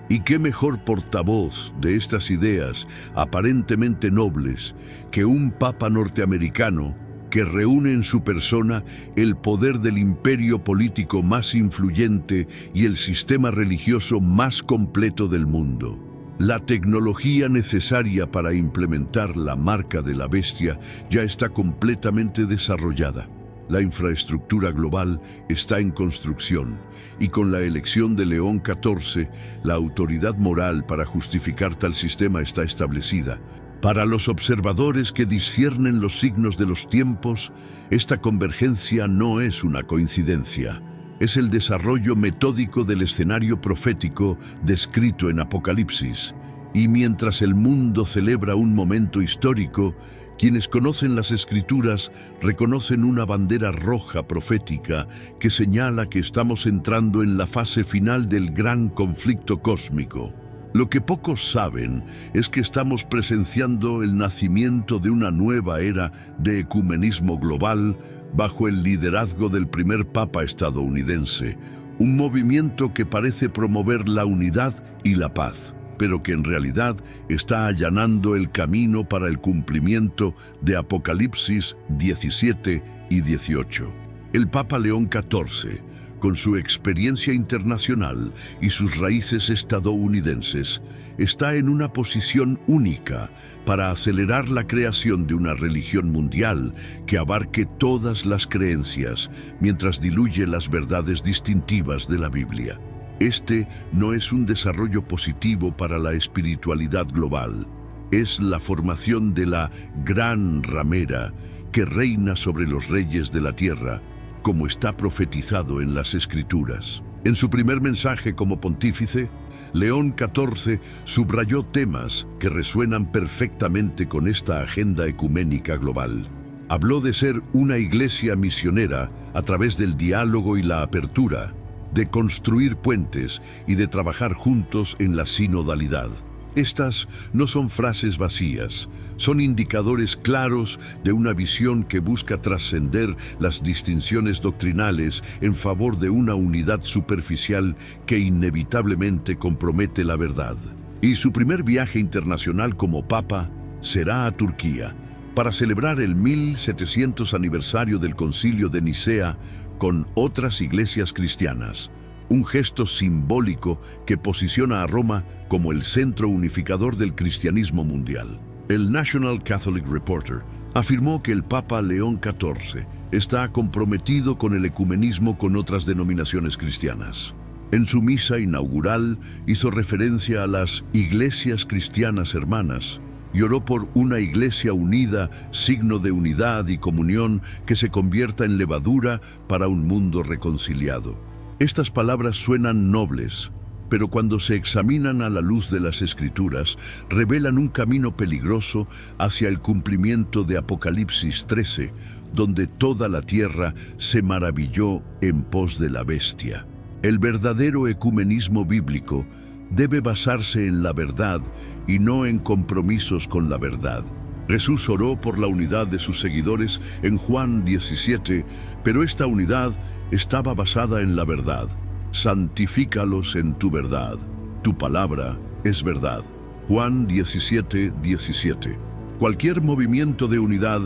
¿Y qué mejor portavoz de estas ideas aparentemente nobles que un papa norteamericano que reúne en su persona el poder del imperio político más influyente y el sistema religioso más completo del mundo? La tecnología necesaria para implementar la marca de la bestia ya está completamente desarrollada. La infraestructura global está en construcción y con la elección de León XIV, la autoridad moral para justificar tal sistema está establecida. Para los observadores que disciernen los signos de los tiempos, esta convergencia no es una coincidencia. Es el desarrollo metódico del escenario profético descrito en Apocalipsis. Y mientras el mundo celebra un momento histórico, quienes conocen las Escrituras reconocen una bandera roja profética que señala que estamos entrando en la fase final del gran conflicto cósmico. Lo que pocos saben es que estamos presenciando el nacimiento de una nueva era de ecumenismo global bajo el liderazgo del primer Papa estadounidense, un movimiento que parece promover la unidad y la paz, pero que en realidad está allanando el camino para el cumplimiento de Apocalipsis 17 y 18. El Papa León XIV, con su experiencia internacional y sus raíces estadounidenses, está en una posición única para acelerar la creación de una religión mundial que abarque todas las creencias, mientras diluye las verdades distintivas de la Biblia. Este no es un desarrollo positivo para la espiritualidad global. Es la formación de la gran ramera que reina sobre los reyes de la tierra, como está profetizado en las Escrituras. En su primer mensaje como pontífice, León XIV subrayó temas que resuenan perfectamente con esta agenda ecuménica global. Habló de ser una iglesia misionera a través del diálogo y la apertura, de construir puentes y de trabajar juntos en la sinodalidad. Estas no son frases vacías, son indicadores claros de una visión que busca trascender las distinciones doctrinales en favor de una unidad superficial que inevitablemente compromete la verdad. Y su primer viaje internacional como papa será a Turquía, para celebrar el 1700 aniversario del Concilio de Nicea con otras iglesias cristianas. Un gesto simbólico que posiciona a Roma como el centro unificador del cristianismo mundial. El National Catholic Reporter afirmó que el Papa León XIV está comprometido con el ecumenismo con otras denominaciones cristianas. En su misa inaugural hizo referencia a las iglesias cristianas hermanas y oró por una iglesia unida, signo de unidad y comunión que se convierta en levadura para un mundo reconciliado. Estas palabras suenan nobles, pero cuando se examinan a la luz de las Escrituras, revelan un camino peligroso hacia el cumplimiento de Apocalipsis 13, donde toda la tierra se maravilló en pos de la bestia. El verdadero ecumenismo bíblico debe basarse en la verdad y no en compromisos con la verdad. Jesús oró por la unidad de sus seguidores en Juan 17, pero esta unidad estaba basada en la verdad. Santifícalos en tu verdad. Tu palabra es verdad. Juan 17, 17. Cualquier movimiento de unidad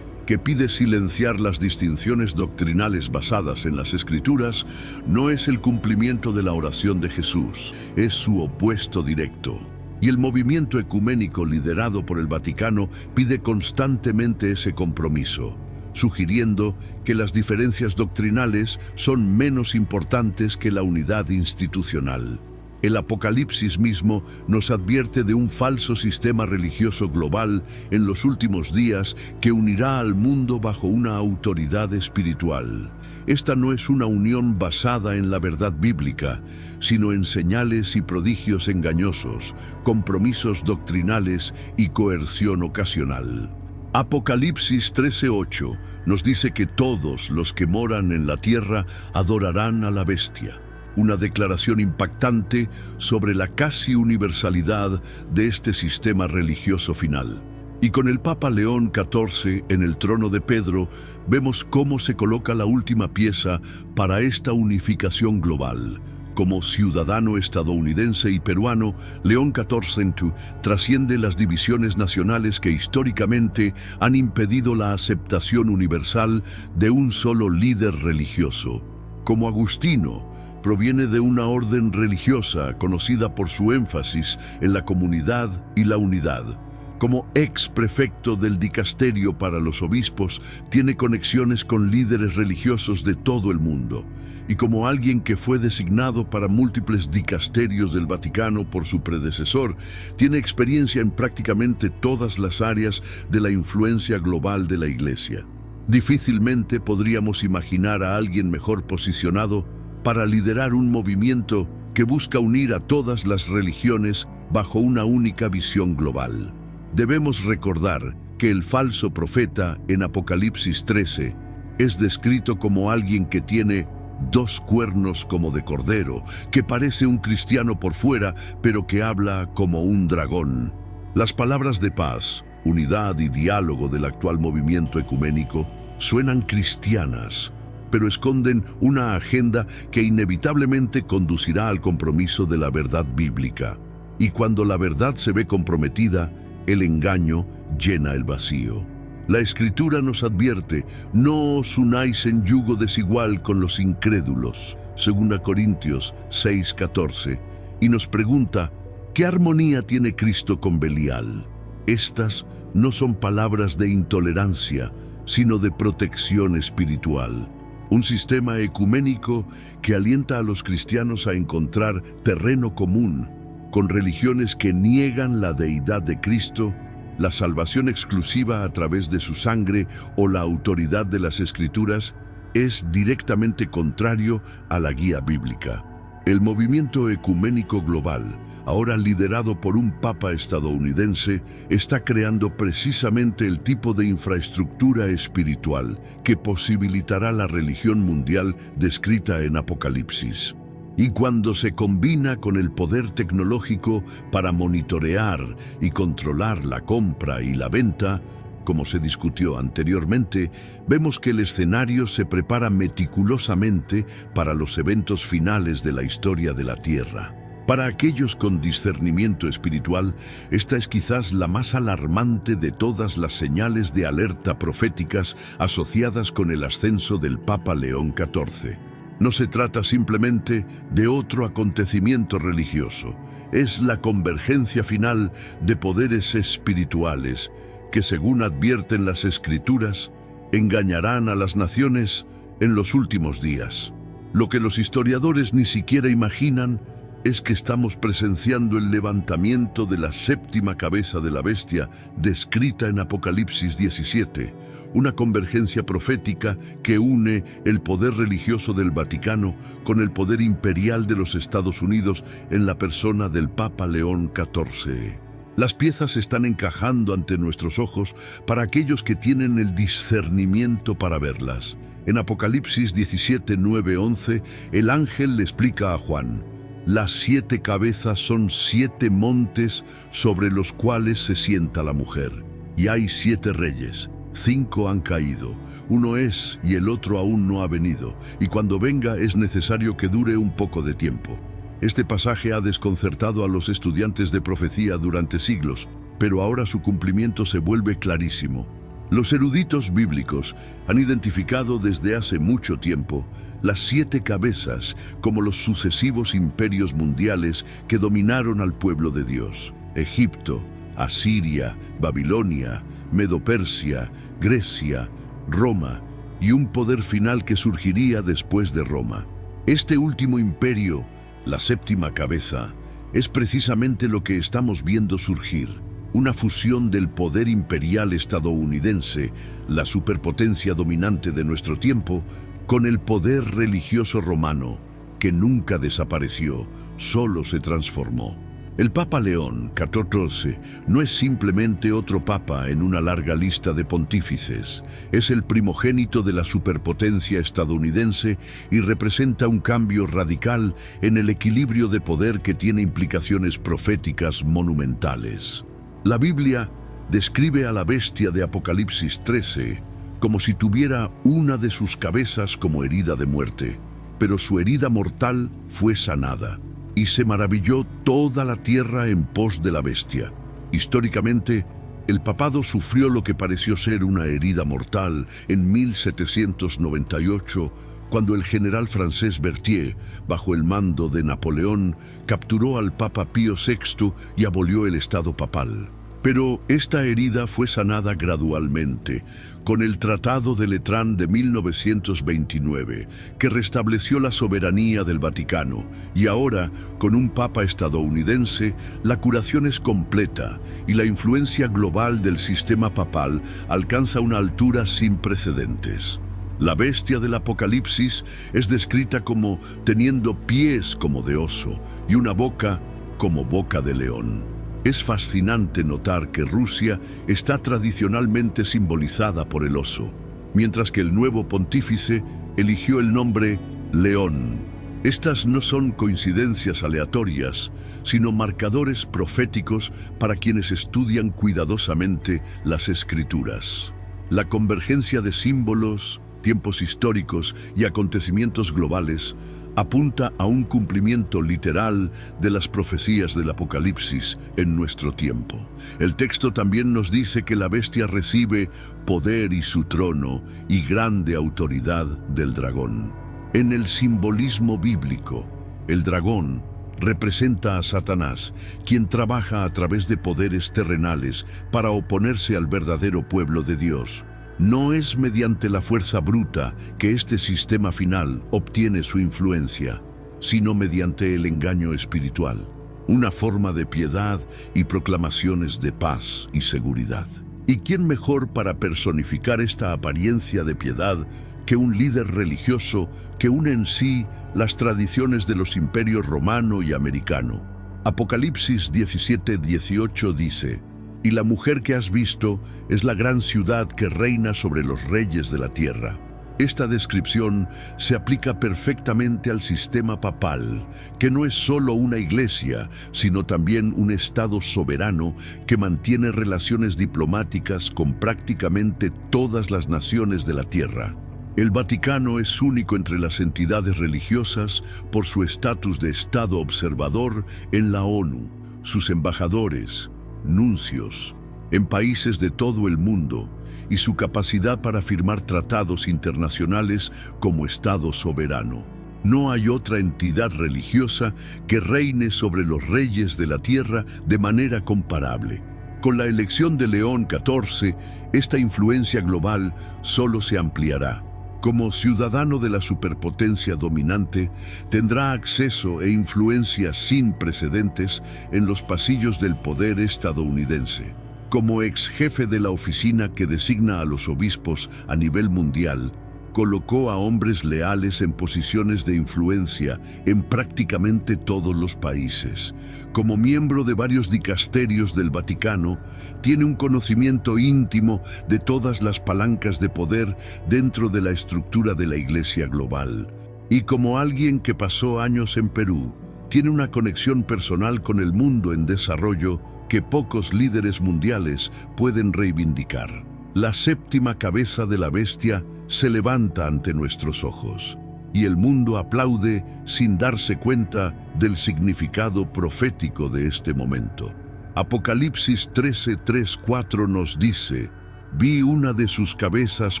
que pide silenciar las distinciones doctrinales basadas en las Escrituras no es el cumplimiento de la oración de Jesús, es su opuesto directo. Y el movimiento ecuménico liderado por el Vaticano pide constantemente ese compromiso, sugiriendo que las diferencias doctrinales son menos importantes que la unidad institucional. El Apocalipsis mismo nos advierte de un falso sistema religioso global en los últimos días que unirá al mundo bajo una autoridad espiritual. Esta no es una unión basada en la verdad bíblica, sino en señales y prodigios engañosos, compromisos doctrinales y coerción ocasional. Apocalipsis 13:8 nos dice que todos los que moran en la tierra adorarán a la bestia. Una declaración impactante sobre la casi universalidad de este sistema religioso final. Y con el Papa León XIV en el trono de Pedro, vemos cómo se coloca la última pieza para esta unificación global. Como ciudadano estadounidense y peruano, León XIV trasciende las divisiones nacionales que históricamente han impedido la aceptación universal de un solo líder religioso. Como agustino, proviene de una orden religiosa conocida por su énfasis en la comunidad y la unidad. Como ex prefecto del dicasterio para los obispos, tiene conexiones con líderes religiosos de todo el mundo. Y como alguien que fue designado para múltiples dicasterios del Vaticano por su predecesor, tiene experiencia en prácticamente todas las áreas de la influencia global de la Iglesia. Difícilmente podríamos imaginar a alguien mejor posicionado para liderar un movimiento que busca unir a todas las religiones bajo una única visión global. Debemos recordar que el falso profeta en Apocalipsis 13 es descrito como alguien que tiene 2 cuernos como de cordero, que parece un cristiano por fuera, pero que habla como un dragón. Las palabras de paz, unidad y diálogo del actual movimiento ecuménico suenan cristianas, pero esconden una agenda que inevitablemente conducirá al compromiso de la verdad bíblica. Y cuando la verdad se ve comprometida, el engaño llena el vacío. La Escritura nos advierte: no os unáis en yugo desigual con los incrédulos, 2 Corintios 6:14, y nos pregunta: ¿qué armonía tiene Cristo con Belial? Estas no son palabras de intolerancia, sino de protección espiritual. Un sistema ecuménico que alienta a los cristianos a encontrar terreno común con religiones que niegan la deidad de Cristo, la salvación exclusiva a través de su sangre o la autoridad de las Escrituras, es directamente contrario a la guía bíblica. El movimiento ecuménico global, ahora liderado por un papa estadounidense, está creando precisamente el tipo de infraestructura espiritual que posibilitará la religión mundial descrita en Apocalipsis. Y cuando se combina con el poder tecnológico para monitorear y controlar la compra y la venta, como se discutió anteriormente, vemos que el escenario se prepara meticulosamente para los eventos finales de la historia de la Tierra. Para aquellos con discernimiento espiritual, esta es quizás la más alarmante de todas las señales de alerta proféticas asociadas con el ascenso del Papa León XIV. No se trata simplemente de otro acontecimiento religioso, es la convergencia final de poderes espirituales que, según advierten las Escrituras, engañarán a las naciones en los últimos días. Lo que los historiadores ni siquiera imaginan es que estamos presenciando el levantamiento de la 7ª cabeza de la bestia descrita en Apocalipsis 17, una convergencia profética que une el poder religioso del Vaticano con el poder imperial de los Estados Unidos en la persona del Papa León XIV. Las piezas están encajando ante nuestros ojos para aquellos que tienen el discernimiento para verlas. En Apocalipsis 17, 9, 11, el ángel le explica a Juan: las 7 cabezas son 7 montes sobre los cuales se sienta la mujer. y hay 7 reyes. 5 han caído, uno es y el otro aún no ha venido, y cuando venga es necesario que dure un poco de tiempo. Este pasaje ha desconcertado a los estudiantes de profecía durante siglos, pero ahora su cumplimiento se vuelve clarísimo. Los eruditos bíblicos han identificado desde hace mucho tiempo las 7 cabezas como los sucesivos imperios mundiales que dominaron al pueblo de Dios: Egipto, Asiria, Babilonia, Medo-Persia, Grecia, Roma y un poder final que surgiría después de Roma. Este último imperio, la 7ª cabeza, es precisamente lo que estamos viendo surgir: una fusión del poder imperial estadounidense, la superpotencia dominante de nuestro tiempo, con el poder religioso romano, que nunca desapareció, solo se transformó. El Papa León XIV no es simplemente otro papa en una larga lista de pontífices. Es el primogénito de la superpotencia estadounidense y representa un cambio radical en el equilibrio de poder que tiene implicaciones proféticas monumentales. La Biblia describe a la bestia de Apocalipsis 13 como si tuviera una de sus cabezas como herida de muerte, pero su herida mortal fue sanada. Y se maravilló toda la tierra en pos de la bestia. Históricamente, el papado sufrió lo que pareció ser una herida mortal en 1798, cuando el general francés Berthier, bajo el mando de Napoleón, capturó al Papa Pío VI y abolió el estado papal. Pero esta herida fue sanada gradualmente, con el Tratado de Letrán de 1929, que restableció la soberanía del Vaticano, y ahora, con un papa estadounidense, la curación es completa y la influencia global del sistema papal alcanza una altura sin precedentes. La bestia del Apocalipsis es descrita como teniendo pies como de oso y una boca como boca de león. Es fascinante notar que Rusia está tradicionalmente simbolizada por el oso, mientras que el nuevo pontífice eligió el nombre León. Estas no son coincidencias aleatorias, sino marcadores proféticos para quienes estudian cuidadosamente las Escrituras. La convergencia de símbolos, tiempos históricos y acontecimientos globales apunta a un cumplimiento literal de las profecías del Apocalipsis en nuestro tiempo. El texto también nos dice que la bestia recibe poder y su trono y grande autoridad del dragón. En el simbolismo bíblico, el dragón representa a Satanás, quien trabaja a través de poderes terrenales para oponerse al verdadero pueblo de Dios. No es mediante la fuerza bruta que este sistema final obtiene su influencia, sino mediante el engaño espiritual, una forma de piedad y proclamaciones de paz y seguridad. ¿Y quién mejor para personificar esta apariencia de piedad que un líder religioso que une en sí las tradiciones de los imperios romano y americano? Apocalipsis 17:18 dice: «Y la mujer que has visto es la gran ciudad que reina sobre los reyes de la tierra». Esta descripción se aplica perfectamente al sistema papal, que no es solo una iglesia, sino también un estado soberano que mantiene relaciones diplomáticas con prácticamente todas las naciones de la tierra. El Vaticano es único entre las entidades religiosas por su estatus de Estado observador en la ONU, sus embajadores, nuncios, en países de todo el mundo, y su capacidad para firmar tratados internacionales como Estado soberano. No hay otra entidad religiosa que reine sobre los reyes de la tierra de manera comparable. Con la elección de León XIV, esta influencia global solo se ampliará. Como ciudadano de la superpotencia dominante, tendrá acceso e influencia sin precedentes en los pasillos del poder estadounidense. Como ex jefe de la oficina que designa a los obispos a nivel mundial, colocó a hombres leales en posiciones de influencia en prácticamente todos los países. Como miembro de varios dicasterios del Vaticano, tiene un conocimiento íntimo de todas las palancas de poder dentro de la estructura de la Iglesia global. Y como alguien que pasó años en Perú, tiene una conexión personal con el mundo en desarrollo que pocos líderes mundiales pueden reivindicar. La séptima cabeza de la bestia se levanta ante nuestros ojos, y el mundo aplaude sin darse cuenta del significado profético de este momento. Apocalipsis 13:3-4 nos dice: «Vi una de sus cabezas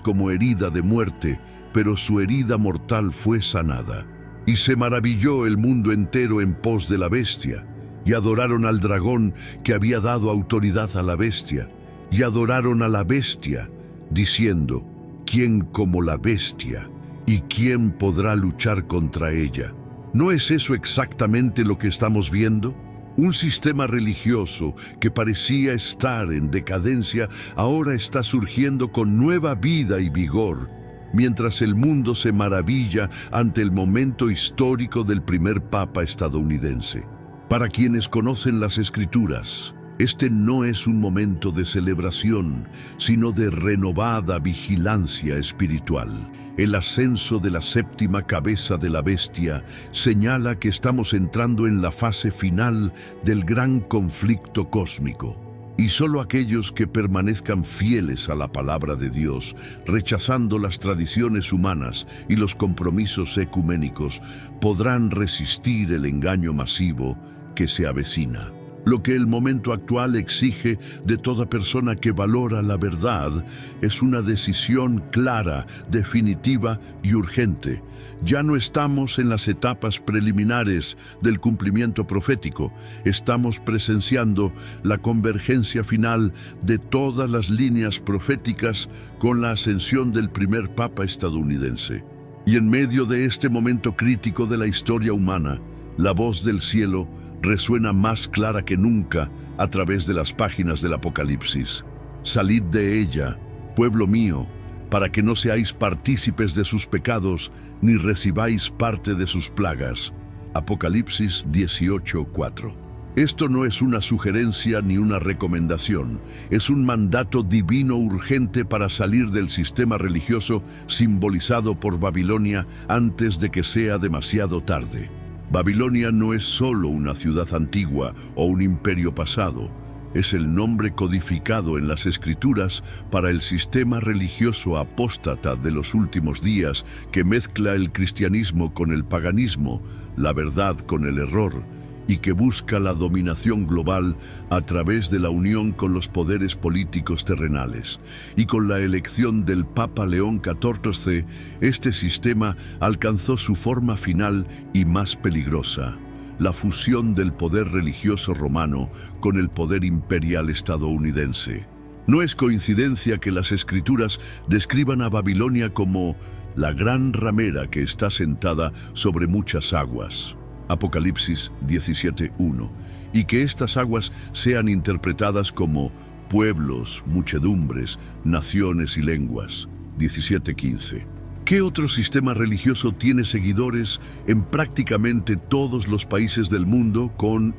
como herida de muerte, pero su herida mortal fue sanada. Y se maravilló el mundo entero en pos de la bestia, y adoraron al dragón que había dado autoridad a la bestia, y adoraron a la bestia, diciendo: ¿Quién como la bestia? ¿Y quién podrá luchar contra ella?». ¿No es eso exactamente lo que estamos viendo? Un sistema religioso que parecía estar en decadencia ahora está surgiendo con nueva vida y vigor, mientras el mundo se maravilla ante el momento histórico del primer papa estadounidense. Para quienes conocen las Escrituras, este no es un momento de celebración, sino de renovada vigilancia espiritual. El ascenso de la séptima cabeza de la bestia señala que estamos entrando en la fase final del gran conflicto cósmico. Y solo aquellos que permanezcan fieles a la palabra de Dios, rechazando las tradiciones humanas y los compromisos ecuménicos, podrán resistir el engaño masivo que se avecina. Lo que el momento actual exige de toda persona que valora la verdad es una decisión clara, definitiva y urgente. Ya no estamos en las etapas preliminares del cumplimiento profético. Estamos presenciando la convergencia final de todas las líneas proféticas con la ascensión del primer papa estadounidense. Y en medio de este momento crítico de la historia humana, la voz del cielo resuena más clara que nunca a través de las páginas del Apocalipsis. Salid de ella, pueblo mío, para que no seáis partícipes de sus pecados, ni recibáis parte de sus plagas. Apocalipsis 18:4. Esto no es una sugerencia ni una recomendación, es un mandato divino urgente para salir del sistema religioso simbolizado por Babilonia antes de que sea demasiado tarde. Babilonia no es solo una ciudad antigua o un imperio pasado, es el nombre codificado en las Escrituras para el sistema religioso apóstata de los últimos días que mezcla el cristianismo con el paganismo, la verdad con el error, y que busca la dominación global a través de la unión con los poderes políticos terrenales. Y con la elección del Papa León XIV, este sistema alcanzó su forma final y más peligrosa: la fusión del poder religioso romano con el poder imperial estadounidense. No es coincidencia que las Escrituras describan a Babilonia como la gran ramera que está sentada sobre muchas aguas. Apocalipsis 17:1, y que estas aguas sean interpretadas como pueblos, muchedumbres, naciones y lenguas. 17:15. ¿Qué otro sistema religioso tiene seguidores en prácticamente todos los países del mundo con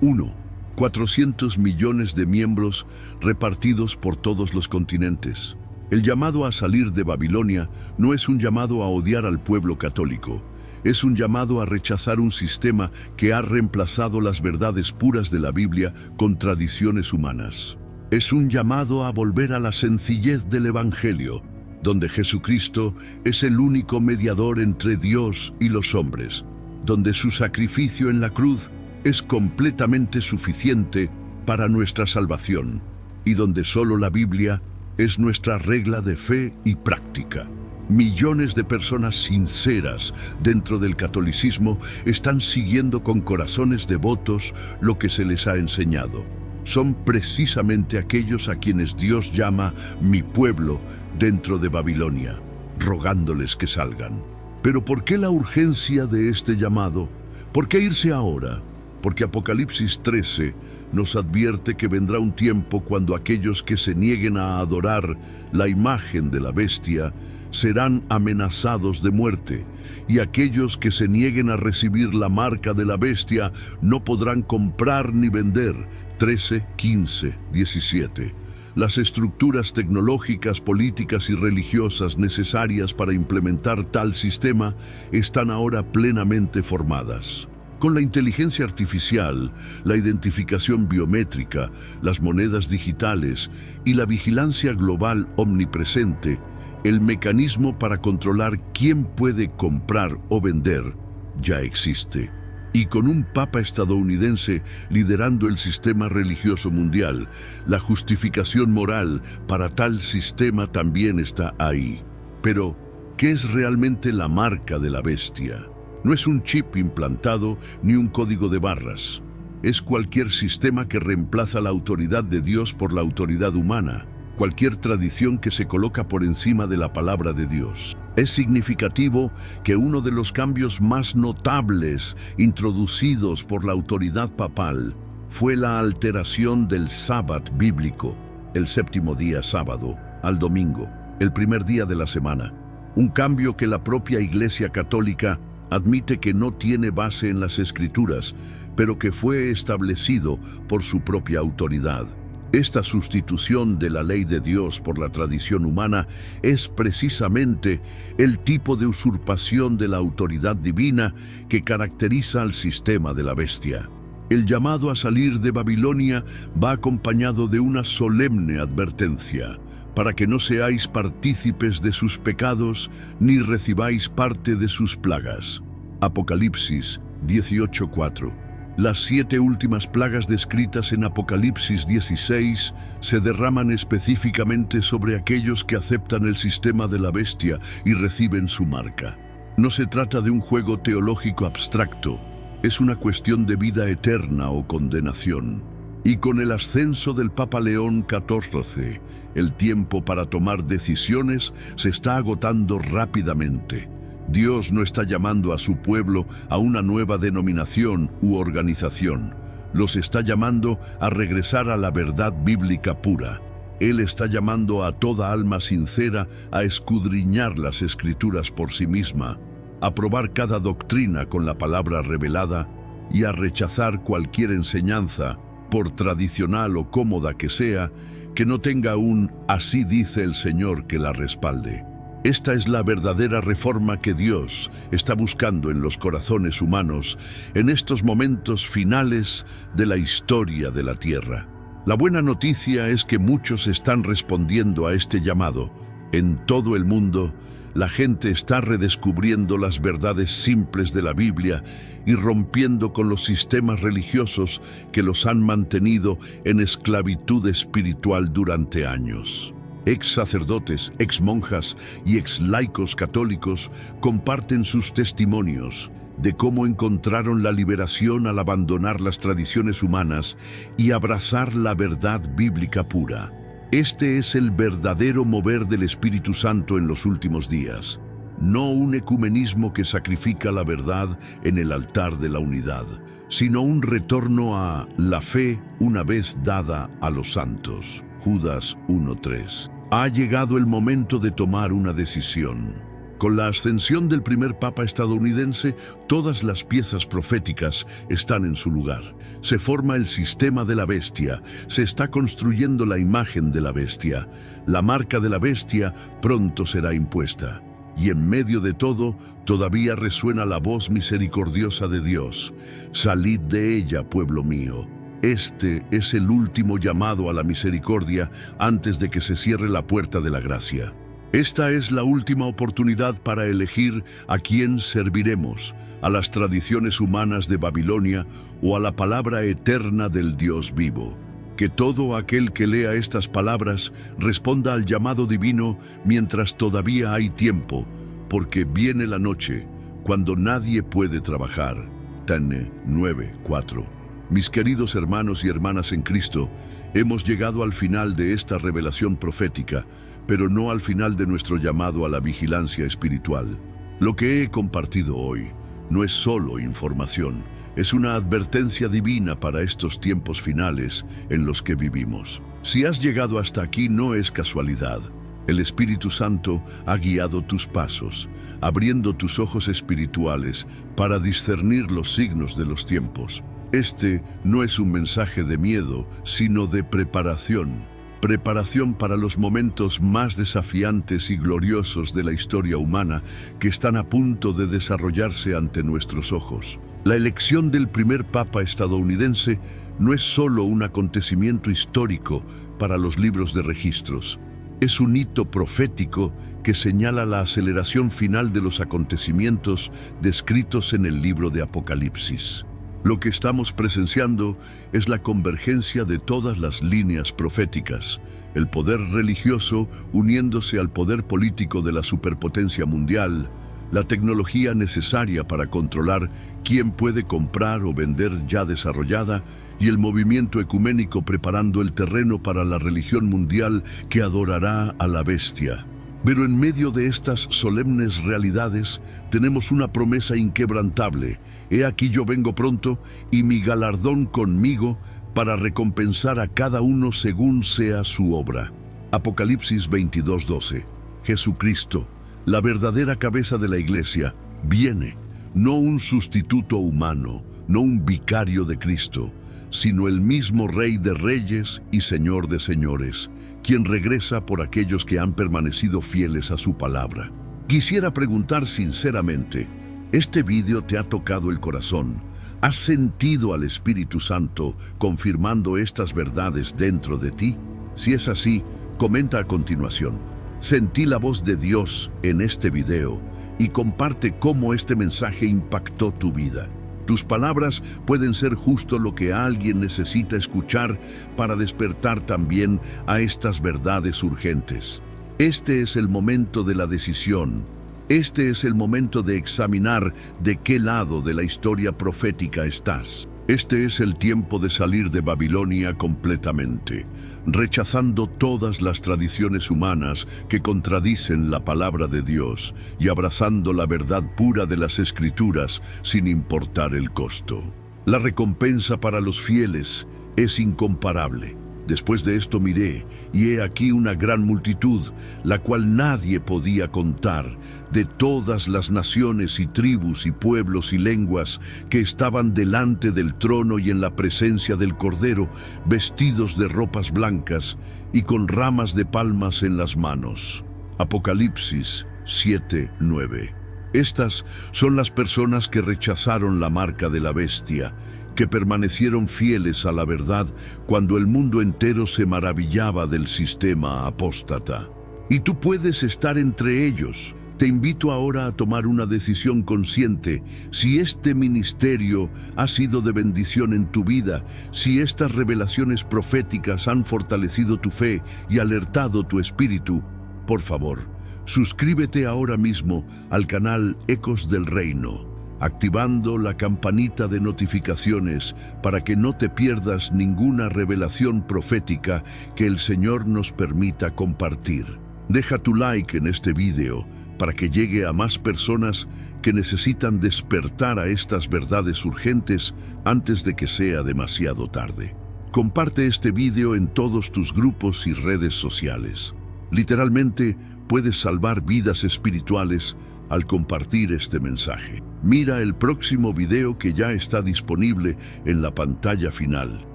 400 millones de miembros repartidos por todos los continentes? El llamado a salir de Babilonia no es un llamado a odiar al pueblo católico. Es un llamado a rechazar un sistema que ha reemplazado las verdades puras de la Biblia con tradiciones humanas. Es un llamado a volver a la sencillez del Evangelio, donde Jesucristo es el único mediador entre Dios y los hombres, donde su sacrificio en la cruz es completamente suficiente para nuestra salvación, y donde solo la Biblia es nuestra regla de fe y práctica. Millones de personas sinceras dentro del catolicismo están siguiendo con corazones devotos lo que se les ha enseñado. Son precisamente aquellos a quienes Dios llama mi pueblo dentro de Babilonia, rogándoles que salgan. Pero ¿por qué la urgencia de este llamado? ¿Por qué irse ahora? Porque Apocalipsis 13 nos advierte que vendrá un tiempo cuando aquellos que se nieguen a adorar la imagen de la bestia serán amenazados de muerte, y aquellos que se nieguen a recibir la marca de la bestia no podrán comprar ni vender. 13, 15, 17. Las estructuras tecnológicas, políticas y religiosas necesarias para implementar tal sistema están ahora plenamente formadas. Con la inteligencia artificial, la identificación biométrica, las monedas digitales y la vigilancia global omnipresente, el mecanismo para controlar quién puede comprar o vender ya existe. Y con un papa estadounidense liderando el sistema religioso mundial, la justificación moral para tal sistema también está ahí. Pero, ¿qué es realmente la marca de la bestia? No es un chip implantado ni un código de barras. Es cualquier sistema que reemplaza la autoridad de Dios por la autoridad humana, cualquier tradición que se coloca por encima de la palabra de Dios. Es significativo que uno de los cambios más notables introducidos por la autoridad papal fue la alteración del sábado bíblico, el séptimo día sábado, al domingo, el primer día de la semana. Un cambio que la propia Iglesia Católica admite que no tiene base en las Escrituras, pero que fue establecido por su propia autoridad. Esta sustitución de la ley de Dios por la tradición humana es precisamente el tipo de usurpación de la autoridad divina que caracteriza al sistema de la bestia. El llamado a salir de Babilonia va acompañado de una solemne advertencia, para que no seáis partícipes de sus pecados ni recibáis parte de sus plagas. Apocalipsis 18:4. Las 7 últimas plagas descritas en Apocalipsis 16 se derraman específicamente sobre aquellos que aceptan el sistema de la bestia y reciben su marca. No se trata de un juego teológico abstracto, es una cuestión de vida eterna o condenación. Y con el ascenso del Papa León XIV, el tiempo para tomar decisiones se está agotando rápidamente. Dios no está llamando a su pueblo a una nueva denominación u organización. Los está llamando a regresar a la verdad bíblica pura. Él está llamando a toda alma sincera a escudriñar las Escrituras por sí misma, a probar cada doctrina con la palabra revelada y a rechazar cualquier enseñanza, por tradicional o cómoda que sea, que no tenga un «así dice el Señor» que la respalde. Esta es la verdadera reforma que Dios está buscando en los corazones humanos en estos momentos finales de la historia de la tierra. La buena noticia es que muchos están respondiendo a este llamado. En todo el mundo, la gente está redescubriendo las verdades simples de la Biblia y rompiendo con los sistemas religiosos que los han mantenido en esclavitud espiritual durante años. Ex sacerdotes, ex monjas y ex laicos católicos comparten sus testimonios de cómo encontraron la liberación al abandonar las tradiciones humanas y abrazar la verdad bíblica pura. Este es el verdadero mover del Espíritu Santo en los últimos días, no un ecumenismo que sacrifica la verdad en el altar de la unidad, sino un retorno a la fe una vez dada a los santos. Judas 1:3. Ha llegado el momento de tomar una decisión. Con la ascensión del primer papa estadounidense, todas las piezas proféticas están en su lugar. Se forma el sistema de la bestia, se está construyendo la imagen de la bestia. La marca de la bestia pronto será impuesta. Y en medio de todo, todavía resuena la voz misericordiosa de Dios. Salid de ella, pueblo mío. Este es el último llamado a la misericordia antes de que se cierre la puerta de la gracia. Esta es la última oportunidad para elegir a quién serviremos, a las tradiciones humanas de Babilonia o a la palabra eterna del Dios vivo. Que todo aquel que lea estas palabras responda al llamado divino mientras todavía hay tiempo, porque viene la noche, cuando nadie puede trabajar. Tane 9:4. Mis queridos hermanos y hermanas en Cristo, hemos llegado al final de esta revelación profética, pero no al final de nuestro llamado a la vigilancia espiritual. Lo que he compartido hoy no es solo información, es una advertencia divina para estos tiempos finales en los que vivimos. Si has llegado hasta aquí, no es casualidad. El Espíritu Santo ha guiado tus pasos, abriendo tus ojos espirituales para discernir los signos de los tiempos. Este no es un mensaje de miedo, sino de preparación. Preparación para los momentos más desafiantes y gloriosos de la historia humana que están a punto de desarrollarse ante nuestros ojos. La elección del primer papa estadounidense no es solo un acontecimiento histórico para los libros de registros. Es un hito profético que señala la aceleración final de los acontecimientos descritos en el libro de Apocalipsis. Lo que estamos presenciando es la convergencia de todas las líneas proféticas, el poder religioso uniéndose al poder político de la superpotencia mundial, la tecnología necesaria para controlar quién puede comprar o vender ya desarrollada, y el movimiento ecuménico preparando el terreno para la religión mundial que adorará a la bestia. Pero en medio de estas solemnes realidades tenemos una promesa inquebrantable. He aquí yo vengo pronto, y mi galardón conmigo para recompensar a cada uno según sea su obra. Apocalipsis 22:12. Jesucristo, la verdadera cabeza de la Iglesia, viene, no un sustituto humano, no un vicario de Cristo, sino el mismo Rey de Reyes y Señor de Señores, quien regresa por aquellos que han permanecido fieles a su palabra. Quisiera preguntar sinceramente, ¿este vídeo te ha tocado el corazón? ¿Has sentido al Espíritu Santo confirmando estas verdades dentro de ti? Si es así, comenta a continuación. Sentí la voz de Dios en este video y comparte cómo este mensaje impactó tu vida. Tus palabras pueden ser justo lo que alguien necesita escuchar para despertar también a estas verdades urgentes. Este es el momento de la decisión. Este es el momento de examinar de qué lado de la historia profética estás. Este es el tiempo de salir de Babilonia completamente, rechazando todas las tradiciones humanas que contradicen la palabra de Dios y abrazando la verdad pura de las Escrituras sin importar el costo. La recompensa para los fieles es incomparable. Después de esto miré, y he aquí una gran multitud, la cual nadie podía contar, de todas las naciones y tribus y pueblos y lenguas que estaban delante del trono y en la presencia del Cordero, vestidos de ropas blancas y con ramas de palmas en las manos. Apocalipsis 7:9. Estas son las personas que rechazaron la marca de la bestia, que permanecieron fieles a la verdad cuando el mundo entero se maravillaba del sistema apóstata. Y tú puedes estar entre ellos. Te invito ahora a tomar una decisión consciente. Si este ministerio ha sido de bendición en tu vida, si estas revelaciones proféticas han fortalecido tu fe y alertado tu espíritu, por favor, suscríbete ahora mismo al canal Ecos del Reino, activando la campanita de notificaciones para que no te pierdas ninguna revelación profética que el Señor nos permita compartir. Deja tu like en este video para que llegue a más personas que necesitan despertar a estas verdades urgentes antes de que sea demasiado tarde. Comparte este video en todos tus grupos y redes sociales. Literalmente, puedes salvar vidas espirituales al compartir este mensaje. Mira el próximo video que ya está disponible en la pantalla final.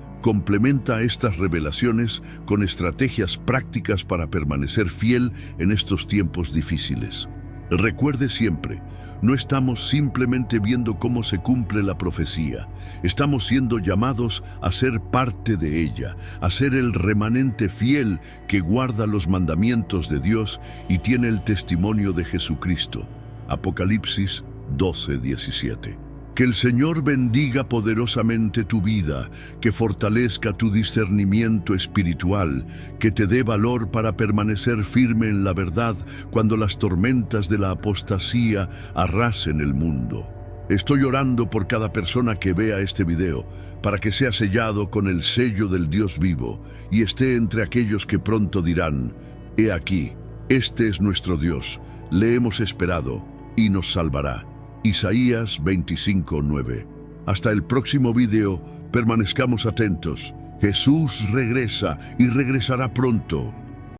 Complementa estas revelaciones con estrategias prácticas para permanecer fiel en estos tiempos difíciles. Recuerde siempre, no estamos simplemente viendo cómo se cumple la profecía. Estamos siendo llamados a ser parte de ella, a ser el remanente fiel que guarda los mandamientos de Dios y tiene el testimonio de Jesucristo. Apocalipsis 12:17. Que el Señor bendiga poderosamente tu vida, que fortalezca tu discernimiento espiritual, que te dé valor para permanecer firme en la verdad cuando las tormentas de la apostasía arrasen el mundo. Estoy orando por cada persona que vea este video, para que sea sellado con el sello del Dios vivo y esté entre aquellos que pronto dirán: «He aquí, este es nuestro Dios, le hemos esperado y nos salvará». Isaías 25:9. Hasta el próximo video, permanezcamos atentos. Jesús regresa y regresará pronto.